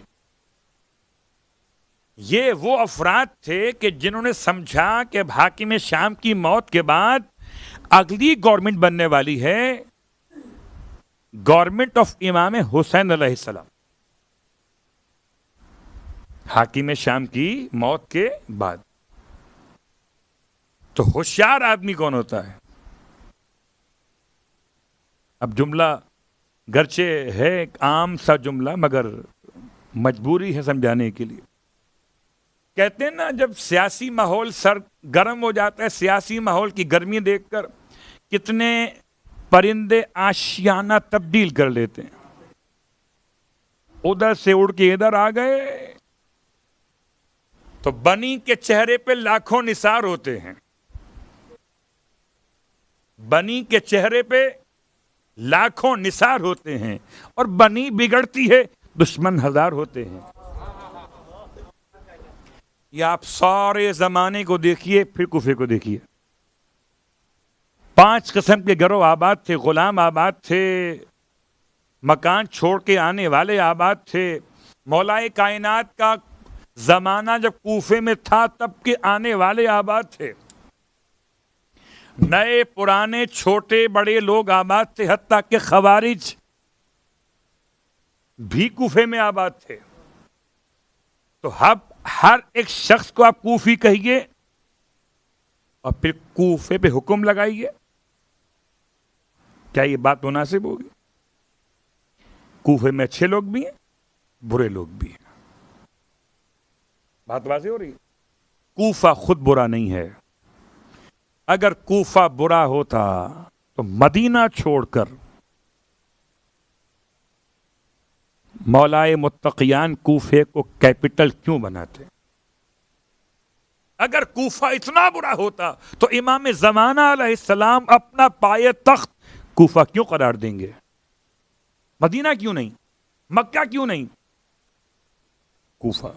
یہ وہ افراد تھے کہ جنہوں نے سمجھا کہ حاکم شام کی موت کے بعد اگلی گورنمنٹ بننے والی ہے گورنمنٹ آف امام حسین علیہ السلام. حاکم شام کی موت کے بعد. تو ہوشیار آدمی کون ہوتا ہے؟ اب جملہ گرچہ ہے ایک عام سا جملہ مگر مجبوری ہے سمجھانے کے لیے. کہتے ہیں نا جب سیاسی ماحول سر گرم ہو جاتا ہے، سیاسی ماحول کی گرمی دیکھ کر کتنے پرندے آشیانہ تبدیل کر لیتے ہیں. ادھر سے اڑ کے ادھر آ گئے تو بنی کے چہرے پہ لاکھوں نثار ہوتے ہیں. بنی کے چہرے پہ لاکھوں نثار ہوتے ہیں اور بنی بگڑتی ہے، دشمن ہزار ہوتے ہیں. یہ آپ سارے زمانے کو دیکھیے، پھر کوفے کو دیکھیے. 5 قسم کے گروہ آباد تھے. غلام آباد تھے، مکان چھوڑ کے آنے والے آباد تھے. مولائے کائنات کا زمانہ جب کوفے میں تھا تب کے آنے والے آباد تھے. نئے پرانے چھوٹے بڑے لوگ آباد تھے، حتیٰ کہ خوارج بھی کوفے میں آباد تھے. تو ہر ایک شخص کو آپ کوفی کہیے اور پھر کوفے پہ حکم لگائیے، کیا یہ بات مناسب ہوگی؟ کوفے میں اچھے لوگ بھی ہیں، برے لوگ بھی ہیں. بات واضح ہو رہی ہے؟ کوفہ خود برا نہیں ہے. اگر کوفہ برا ہوتا تو مدینہ چھوڑ کر مولائے متقیان کوفے کو کیپٹل کیوں بناتے؟ اگر کوفہ اتنا برا ہوتا تو امام زمانہ علیہ السلام اپنا پائے تخت کوفہ کیوں قرار دیں گے؟ مدینہ کیوں نہیں؟ مکہ کیوں نہیں؟ کوفہ.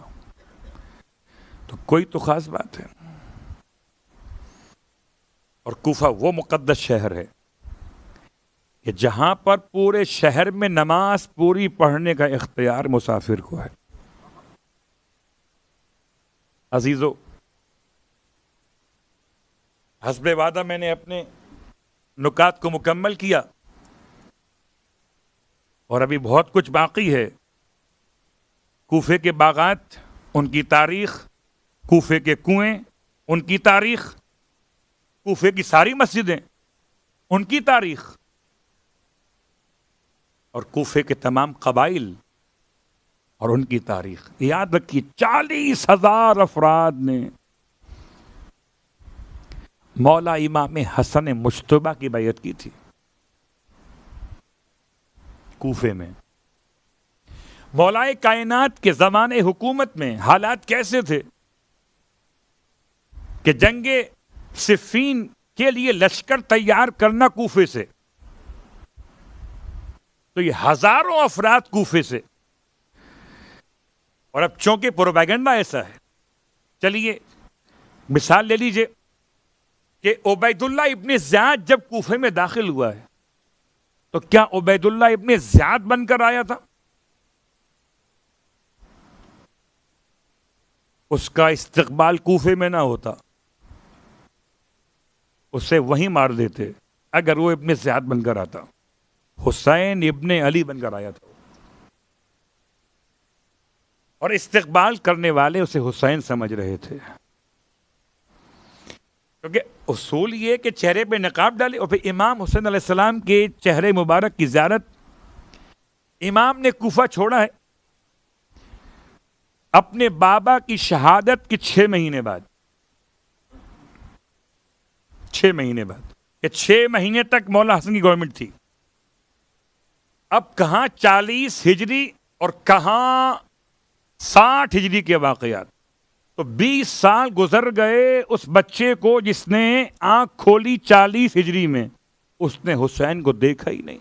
تو کوئی تو خاص بات ہے. اور کوفہ وہ مقدس شہر ہے کہ جہاں پر پورے شہر میں نماز پوری پڑھنے کا اختیار مسافر کو ہے. عزیزو، حسب وعدہ میں نے اپنے نکات کو مکمل کیا اور ابھی بہت کچھ باقی ہے. کوفے کے باغات، ان کی تاریخ، کوفے کے کنویں، ان کی تاریخ، کوفے کی ساری مسجدیں، ان کی تاریخ، اور کوفے کے تمام قبائل اور ان کی تاریخ. یاد رکھیے 40,000 افراد نے مولا امام حسن مجتبیٰ کی بیعت کی تھی کوفے میں. مولائے کائنات کے زمانے حکومت میں حالات کیسے تھے کہ جنگ صفین کے لیے لشکر تیار کرنا کوفے سے، تو یہ ہزاروں افراد کوفے سے. اور اب چونکہ پروپیگنڈا ایسا ہے، چلیے مثال لے لیجئے کہ عبید اللہ ابن زیاد جب کوفے میں داخل ہوا ہے تو کیا عبید اللہ ابن زیاد بن کر آیا تھا؟ اس کا استقبال کوفے میں نہ ہوتا، اسے وہیں مار دیتے اگر وہ ابن زیاد بن کر آتا. حسین ابن علی بن کر آیا تھا، اور استقبال کرنے والے اسے حسین سمجھ رہے تھے، کیونکہ اصول یہ کہ چہرے پہ نقاب ڈالے. اور پھر امام حسین علیہ السلام کے چہرے مبارک کی زیارت امام نے کوفہ چھوڑا ہے اپنے بابا کی شہادت کے 6 مہینے بعد. 6 مہینے بعد، کہ 6 مہینے تک مولا حسن کی گورنمنٹ تھی. اب کہاں 40 ہجری اور کہاں 60 ہجری کے واقعات. تو 20 سال گزر گئے اس بچے کو جس نے آنکھ کھولی 40 ہجری میں، اس نے حسین کو دیکھا ہی نہیں.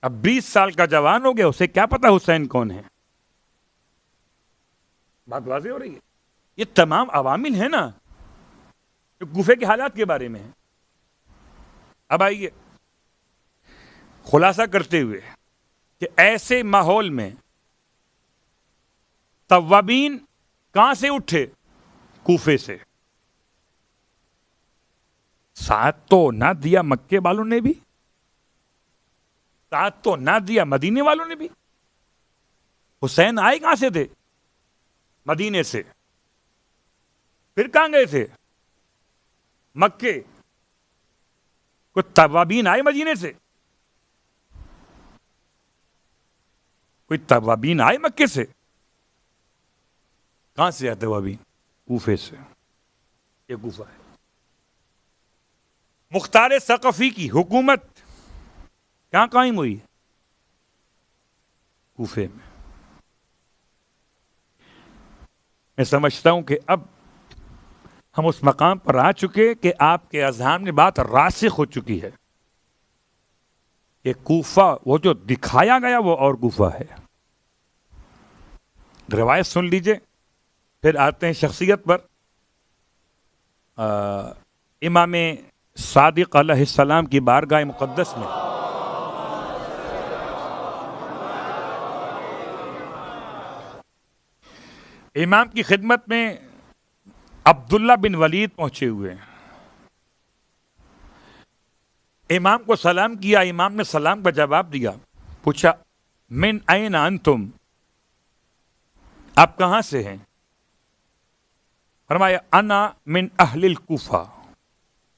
اب 20 سال کا جوان ہو گیا، اسے کیا پتا حسین کون ہے؟ بات واضح ہو رہی ہے؟ یہ تمام عوامل ہیں نا جو کوفے کے حالات کے بارے میں ہیں. اب آئیے خلاصہ کرتے ہوئے کہ ایسے ماحول میں توابین کہاں سے اٹھے؟ کوفے سے. ساتھ تو نہ دیا مکے والوں نے بھی، ساتھ تو نہ دیا مدینے والوں نے بھی. حسین آئے کہاں سے تھے؟ مدینے سے. پھر کہاں گئے تھے؟ مکے. کوئی توابین آئے مدینے سے؟ کوئی توابین آئے مکے سے؟ کہاں سے آئے توابین؟ کوفے سے. یہ کوفہ ہے. مختار ثقفی کی حکومت کہاں قائم ہوئی؟ کوفے میں. میں سمجھتا ہوں کہ اب ہم اس مقام پر آ چکے کہ آپ کے اذہان میں بات راسخ ہو چکی ہے کہ کوفہ وہ جو دکھایا گیا وہ اور کوفہ ہے. روایت سن لیجئے، پھر آتے ہیں شخصیت پر. امام صادق علیہ السلام کی بارگاہ مقدس میں امام کی خدمت میں عبداللہ بن ولید پہنچے ہوئے ہیں. امام کو سلام کیا، امام نے سلام کا جواب دیا. پوچھا من این انتم، آپ کہاں سے ہیں؟ فرمایا انا من اہل الکوفہ،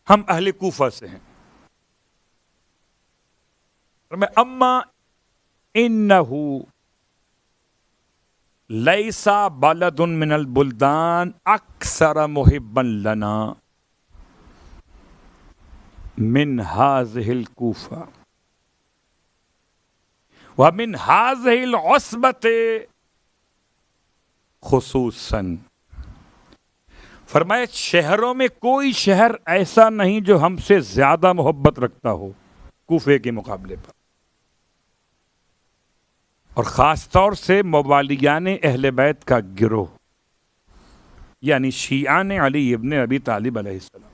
ہم اہل کوفہ سے ہیں. فرمایا اما انہ لیسا بلد من البلدان اکثر محبا لنا من هذه الكوفة ومن هذه العصبة خصوصا. فرمایا شہروں میں کوئی شہر ایسا نہیں جو ہم سے زیادہ محبت رکھتا ہو کوفے کے مقابلے پر، اور خاص طور سے موالیان اہل بیت کا گروہ یعنی شیعان علی ابن ابی طالب علیہ السلام.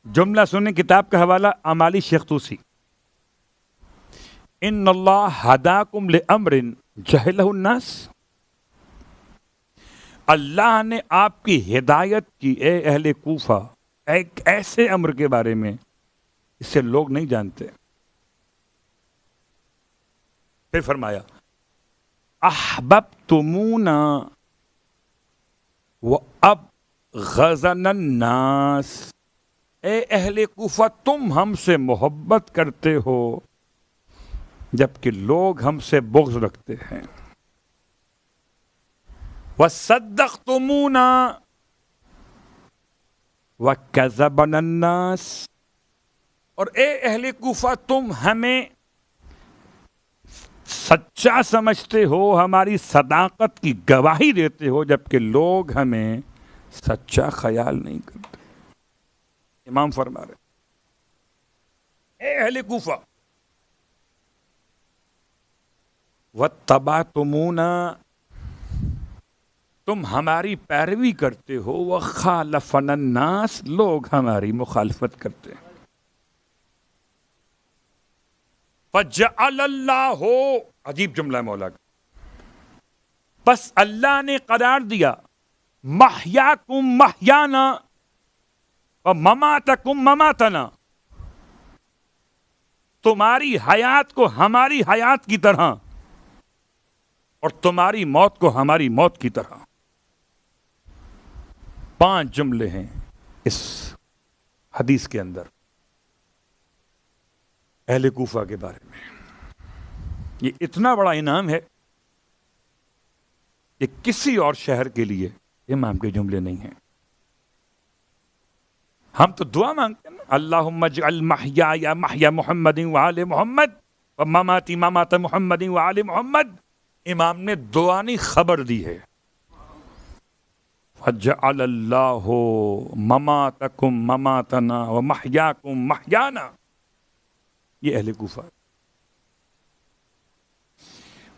جملہ سنیں، کتاب کا حوالہ امالی شیخ طوسی. ان اللہ ہداکم لامر جہلہ الناس، اللہ نے آپ کی ہدایت کی اے اہل کوفہ ایک ایسے امر کے بارے میں اسے لوگ نہیں جانتے. پھر فرمایا احببتمونا وابغضنا الناس، اے اہل کوفہ تم ہم سے محبت کرتے ہو جبکہ لوگ ہم سے بغض رکھتے ہیں. وصدقتمونا وکذبنا الناس، اور اے اہل کوفہ تم ہمیں سچا سمجھتے ہو، ہماری صداقت کی گواہی دیتے ہو جبکہ لوگ ہمیں سچا خیال نہیں کرتے. امام فرما رہے اے اہل کوفہ واتبعتمونا، تم ہماری پیروی کرتے ہو، وخالفنا الناس، لوگ ہماری مخالفت کرتے ہیں. فجعل اللہ، عجیب جملہ ہے مولا کا، بس اللہ نے قرار دیا محیاکم محیانا ومماتکم مماتنا، تمہاری حیات کو ہماری حیات کی طرح اور تمہاری موت کو ہماری موت کی طرح. 5 جملے ہیں اس حدیث کے اندر اہل کوفہ کے بارے میں. یہ اتنا بڑا انعام ہے کہ کسی اور شہر کے لیے امام کے جملے نہیں ہیں. ہم تو دعا مانگتے ہیں نا، اللہم اجعل محیایا محیا محمد وآل محمد ومماتی ممات محمد وآل محمد. امام نے دعانی خبر دی ہے. فجعل اللہ مماتکم مماتنا ومحیاکم محیانا، یہ اہل کوفہ.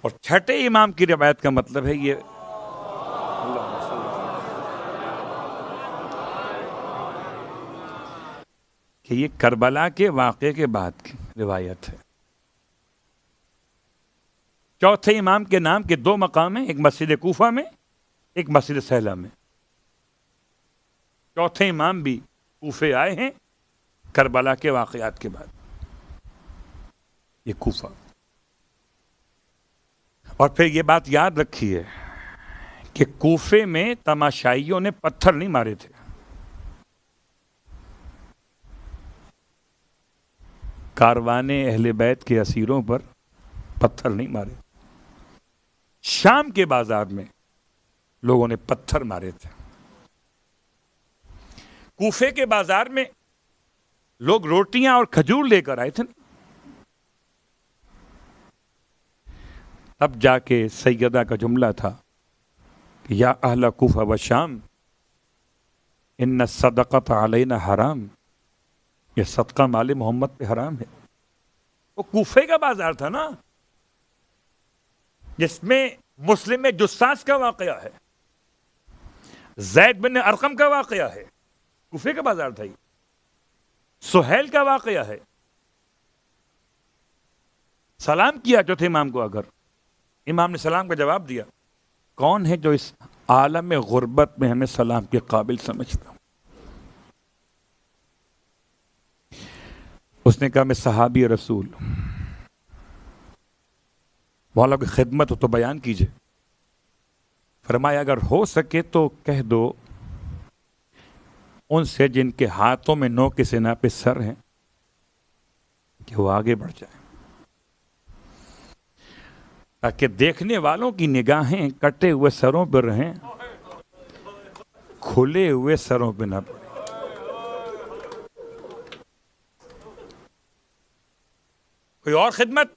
اور چھٹے امام کی روایت کا مطلب ہے یہ کہ یہ کربلا کے واقعے کے بعد کی روایت ہے. چوتھے امام کے نام کے 2 مقام ہیں، ایک مسجد کوفہ میں، ایک مسجد سہلہ میں. چوتھے امام بھی کوفے آئے ہیں کربلا کے واقعات کے بعد. یہ کوفہ. اور پھر یہ بات یاد رکھیے کہ کوفے میں تماشائیوں نے پتھر نہیں مارے تھے. کاروان اہل بیت کے اسیروں پر پتھر نہیں مارے. شام کے بازار میں لوگوں نے پتھر مارے تھے. کوفے کے بازار میں لوگ روٹیاں اور کھجور لے کر آئے تھے. تب جا کے سیدہ کا جملہ تھا کہ یا اہل کوفہ و شام ان الصدقۃ علینا حرام، یہ صدقہ مال محمد پہ حرام ہے. وہ کوفے کا بازار تھا نا جس میں مسلم میں جساس کا واقعہ ہے، زید بن ارقم کا واقعہ ہے. کوفے کا بازار تھا. یہ سہیل کا واقعہ ہے. سلام کیا چوتھے امام کو، اگر امام نے سلام کا جواب دیا، کون ہے جو اس عالم غربت میں ہمیں سلام کے قابل سمجھتا؟ اس نے کہا میں صحابی رسول. مولا کی خدمت ہو تو بیان کیجئے. فرمایا اگر ہو سکے تو کہہ دو ان سے جن کے ہاتھوں میں نو کے سنا پہ سر ہیں کہ وہ آگے بڑھ جائیں، تاکہ دیکھنے والوں کی نگاہیں کٹے ہوئے سروں پر رہیں، کھلے ہوئے سروں پہ نہ پڑیں. کوئی اور خدمت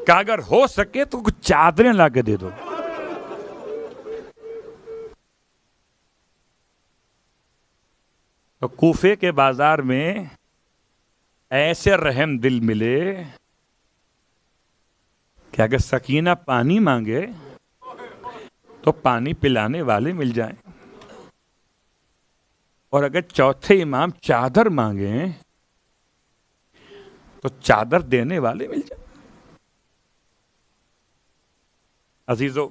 کہ اگر ہو سکے تو کچھ چادریں لا کے دے دو. تو کوفے کے بازار میں ایسے رحم دل ملے کہ اگر سکینہ پانی مانگے تو پانی پلانے والے مل جائیں، اور اگر چوتھے امام چادر مانگیں تو چادر دینے والے مل جائیں. عزیزو،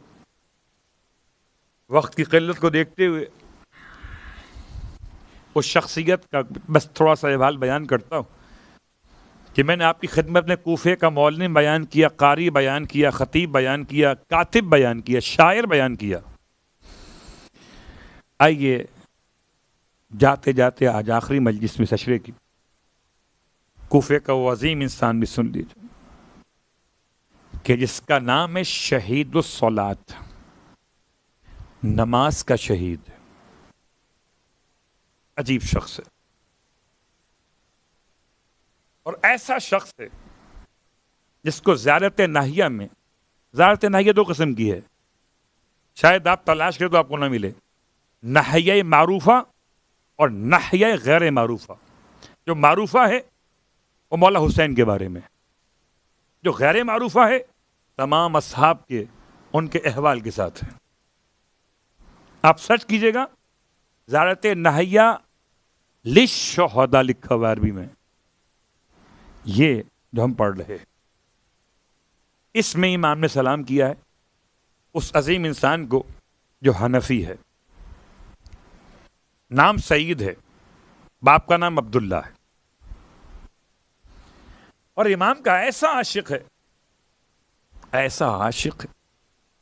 وقت کی قلت کو دیکھتے ہوئے اس شخصیت کا بس تھوڑا سا احوال بیان کرتا ہوں کہ میں نے آپ کی خدمت میں کوفے کا مولن بیان کیا، قاری بیان کیا، خطیب بیان کیا، کاتب بیان کیا، شاعر بیان کیا. آئیے جاتے جاتے آج آخری مجلس میں سشرے کی کوفے کا وہ عظیم انسان بھی سن لیجیے کہ جس کا نام ہے شہید الصلاۃ، نماز کا شہید. عجیب شخص ہے، اور ایسا شخص ہے جس کو زیارت ناہیہ میں، زیارت ناہیہ دو قسم کی ہے، شاید آپ تلاش کریں تو آپ کو نہ ملے، ناہیہ معروفہ اور ناہیہ غیر معروفہ. جو معروفہ ہے وہ مولا حسین کے بارے میں، جو غیر معروفہ ہے تمام اصحاب کے ان کے احوال کے ساتھ ہے. آپ سرچ کیجئے گا زیارت ناہیہ للشہداء لکھا ہوا عربی میں، یہ جو ہم پڑھ رہے، اس میں امام نے سلام کیا ہے اس عظیم انسان کو جو حنفی ہے، نام سعید ہے، باپ کا نام عبداللہ ہے، اور امام کا ایسا عاشق ہے، ایسا عاشق ہے.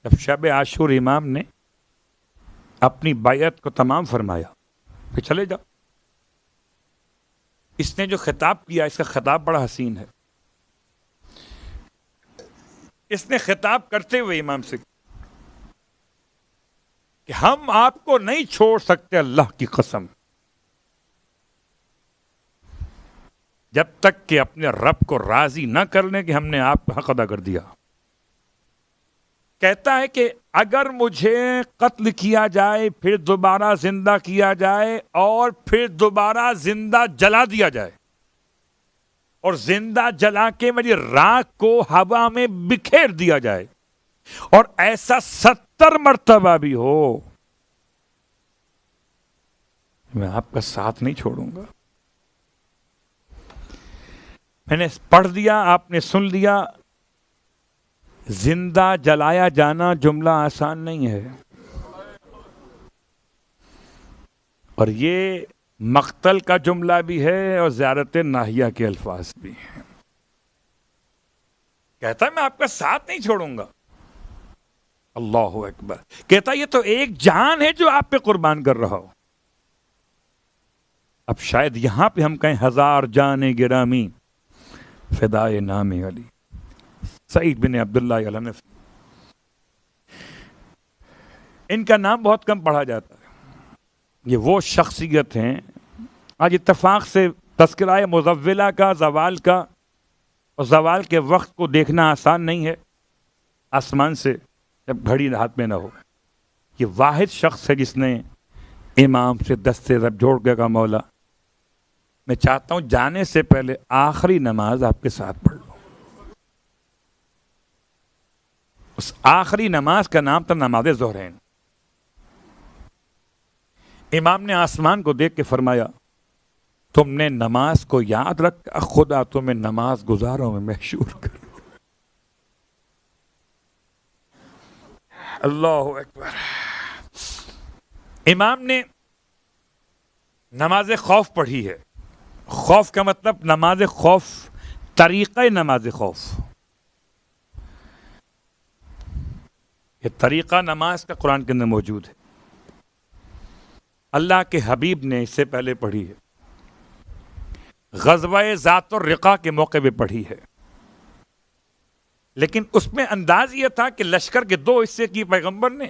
جب شب عاشور امام نے اپنی بیعت کو تمام فرمایا پھر چلے جاؤ، اس نے جو خطاب کیا اس کا خطاب بڑا حسین ہے. اس نے خطاب کرتے ہوئے امام سے کہ ہم آپ کو نہیں چھوڑ سکتے اللہ کی قسم، جب تک کہ اپنے رب کو راضی نہ کر لیں کہ ہم نے آپ کا حق ادا کر دیا. کہتا ہے کہ اگر مجھے قتل کیا جائے، پھر دوبارہ زندہ کیا جائے، اور پھر دوبارہ زندہ جلا دیا جائے، اور زندہ جلا کے میری راکھ کو ہوا میں بکھیر دیا جائے، اور ایسا 70 مرتبہ بھی ہو، میں آپ کا ساتھ نہیں چھوڑوں گا. میں نے پڑھ دیا، آپ نے سن لیا. زندہ جلایا جانا جملہ آسان نہیں ہے، اور یہ مقتل کا جملہ بھی ہے اور زیارت ناہیہ کے الفاظ بھی ہیں. کہتا ہے میں آپ کا ساتھ نہیں چھوڑوں گا. اللہ اکبر. کہتا یہ تو ایک جان ہے جو آپ پہ قربان کر رہا ہو. اب شاید یہاں پہ ہم کہیں 1000 جان گرامی فدائے نام علی. سعید بن عبداللہ الحنفی، ان کا نام بہت کم پڑھا جاتا ہے. یہ وہ شخصیت ہیں، آج اتفاق سے تذکرہ مزولہ کا، زوال کا، اور زوال کے وقت کو دیکھنا آسان نہیں ہے آسمان سے جب گھڑی ہاتھ میں نہ ہو. یہ واحد شخص ہے جس نے امام سے دست رب جوڑ کے کہا مولا میں چاہتا ہوں جانے سے پہلے آخری نماز آپ کے ساتھ پڑھ لوں. اس آخری نماز کا نام تھا نماز ظہرین. امام نے آسمان کو دیکھ کے فرمایا تم نے نماز کو یاد رکھا، خدا تمہیں نماز گزاروں میں محشور کر. اللہ اکبر. امام نے نماز خوف پڑھی ہے. خوف کا مطلب نماز خوف، طریقہ نماز خوف. یہ طریقہ نماز کا قرآن کے اندر موجود ہے، اللہ کے حبیب نے اس سے پہلے پڑھی ہے، غزوہ ذات الرقاع کے موقع پہ پڑھی ہے، لیکن اس میں انداز یہ تھا کہ لشکر کے دو حصے کی پیغمبر نے،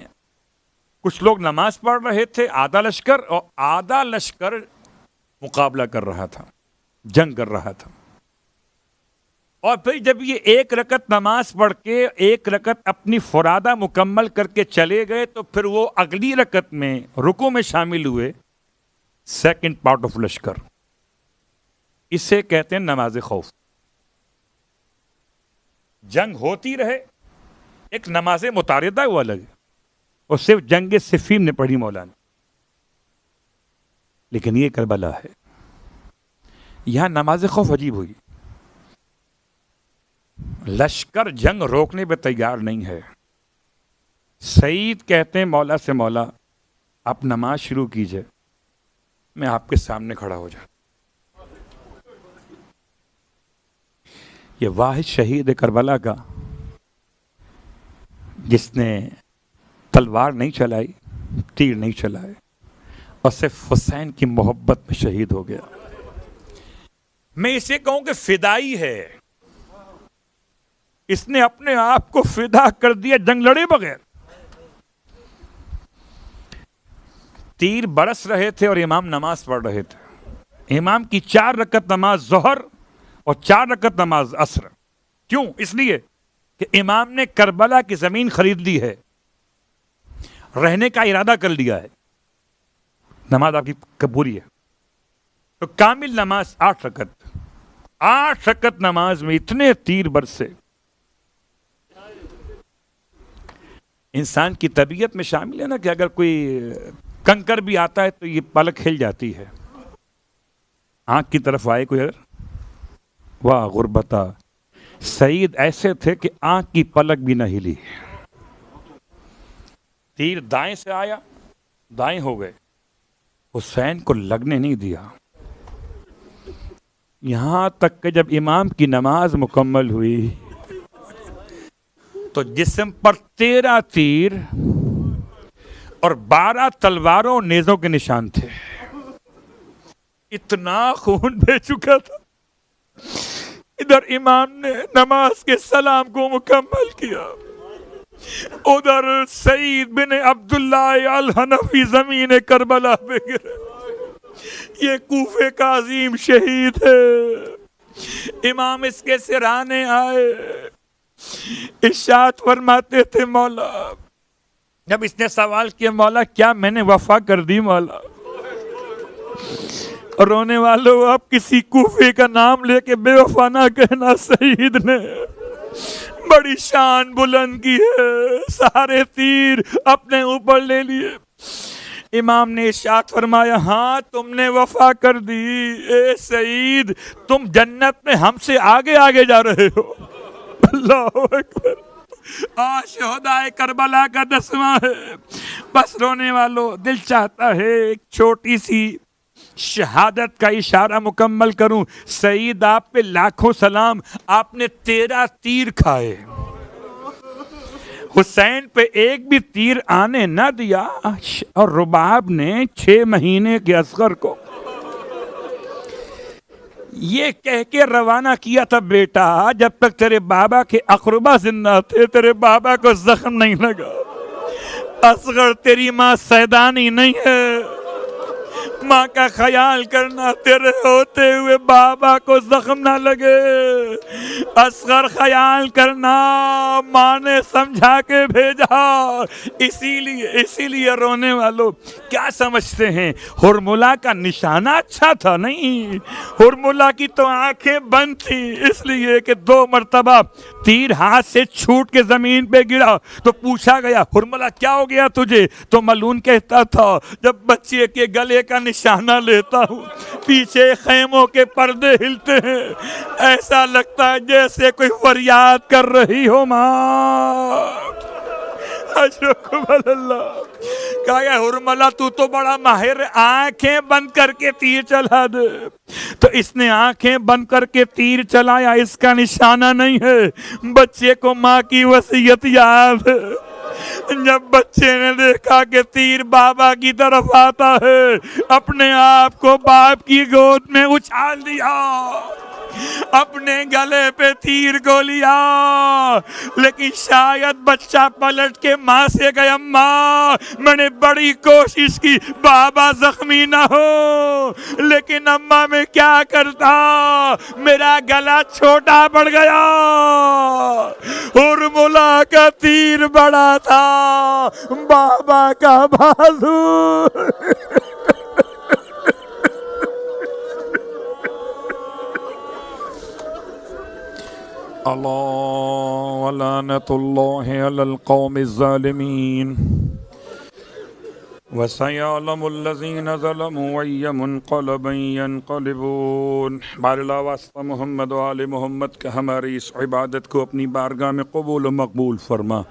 کچھ لوگ نماز پڑھ رہے تھے آدھا لشکر، اور آدھا لشکر مقابلہ کر رہا تھا، جنگ کر رہا تھا، اور پھر جب یہ ایک رکعت نماز پڑھ کے ایک رکعت اپنی فرادہ مکمل کر کے چلے گئے تو پھر وہ اگلی رکعت میں رکوع میں شامل ہوئے، سیکنڈ پارٹ آف لشکر، اسے کہتے ہیں نماز خوف۔ جنگ ہوتی رہے، ایک نماز متعارضہ وہ الگ ہے، اور صرف جنگ صفین نے پڑھی مولانا، لیکن یہ کربلا ہے، یہاں نماز خوف عجیب ہوئی، لشکر جنگ روکنے پہ تیار نہیں ہے، سعید کہتے ہیں مولا سے، مولا آپ نماز شروع کیجئے، میں آپ کے سامنے کھڑا ہو جاتا۔ یہ واحد شہید کربلا کا جس نے تلوار نہیں چلائی، تیر نہیں چلائے، اور صرف حسین کی محبت میں شہید ہو گیا۔ میں اسے کہوں کہ فدائی ہے، اس نے اپنے آپ کو فدا کر دیا جنگ لڑے بغیر۔ تیر برس رہے تھے اور امام نماز پڑھ رہے تھے، امام کی 4 رکعت نماز ظہر اور 4 رکعت نماز عصر۔ کیوں؟ اس لیے کہ امام نے کربلا کی زمین خرید لی ہے، رہنے کا ارادہ کر لیا ہے، نماز آپ کی پوری ہے، تو کامل نماز 8 رکعت، 8 رکعت نماز میں اتنے تیر برسے۔ انسان کی طبیعت میں شامل ہے نا کہ اگر کوئی کنکر بھی آتا ہے تو یہ پلک ہل جاتی ہے، آنکھ کی طرف آئے کوئی، واہ غربتا، سعید ایسے تھے کہ آنکھ کی پلک بھی نہ ہلی، تیر دائیں سے آیا، دائیں ہو گئے، حسین کو لگنے نہیں دیا، یہاں تک کہ جب امام کی نماز مکمل ہوئی تو جسم پر 13 تیر اور 12 تلواروں نیزوں کے نشان تھے، اتنا خون بہ چکا تھا۔ ادھر امام نے نماز کے سلام کو مکمل کیا، ادھر سعید بن عبداللہ الحنفی زمین کربلا پہ گرے، یہ کوفے کا عظیم شہید ہے۔ امام اس کے سرانے آئے، ارشاد فرماتے تھے، مولا، جب اس نے سوال کیا مولا کیا میں نے وفا کر دی مولا، رونے والوں آپ کسی کوفے کا نام لے کے بے وفا نہ کہنا، سعید نے بڑی شان بلند کی ہے، سارے تیر اپنے اوپر لے لیے۔ امام نے ارشاد فرمایا، ہاں تم نے وفا کر دی، اے سعید تم جنت میں ہم سے آگے آگے جا رہے ہو۔ اللہ اکبر، آج شہدائے کربلا کا 10واں ہے۔ بس رونے والوں، دل چاہتا ہے ایک چھوٹی سی شہادت کا اشارہ مکمل کروں۔ سعید آپ پہ لاکھوں سلام، آپ نے 13 تیر کھائے، حسین پہ ایک بھی تیر آنے نہ دیا، اور رباب نے 6 مہینے کے اصغر کو یہ کہہ کے روانہ کیا تھا، بیٹا جب تک تیرے بابا کے اقربا زندہ تھے تیرے بابا کو زخم نہیں لگا، اصغر تیری ماں سیدانی نہیں ہے، ماں کا خیال کرنا، تیرے ہوتے ہوئے بابا کو زخم نہ لگے، اصغر خیال کرنا، ماں نے سمجھا کے بھیجا۔ اسی لیے رونے والوں کیا سمجھتے ہیں ہرملا کا نشانہ اچھا تھا؟ نہیں، ہرملا کی تو آنکھیں بند تھیں، اس لیے کہ 2 مرتبہ تیر ہاتھ سے چھوٹ کے زمین پہ گرا تو پوچھا گیا ہرملا کیا ہو گیا تجھے؟ تو ملعون کہتا تھا جب بچے کے گلے کا نشانہ لیتا ہوں پیچھے خیموں کے پردے ہلتے ہیں، ایسا لگتا ہے جیسے کوئی فریاد کر رہی ہو ماں۔ اللہ کہا گیا ہرملا تو بڑا ماہر، آنکھیں بند کر کے تیر چلا دے، تو اس نے آنکھیں بند کر کے تیر چلایا، اس کا نشانہ نہیں ہے، بچے کو ماں کی وصیت یاد ہے، جب بچے نے دیکھا کہ تیر بابا کی طرف آتا ہے اپنے آپ کو باپ کی گود میں اچھال دیا، اپنے گلے پہ تیر کو لیا، لیکن شاید بچہ پلٹ کے ماں سے کہے اماں میں نے بڑی کوشش کی بابا زخمی نہ ہو، لیکن اماں میں کیا کرتا، میرا گلا چھوٹا پڑ گیا، ارملا کا تیر بڑا تھا، بابا کا بازو۔ اللہ ولعنت اللہ علی القوم الظالمین وَسَيَعْلَمُ الَّذِينَ ظَلَمُوا أَيَّ مُنْقَلَبٍ يَنْقَلِبُونَ۔ بار اللہ واسطہ محمد و آل محمد کا ہماری اس عبادت کو اپنی بارگاہ میں قبول و مقبول فرما۔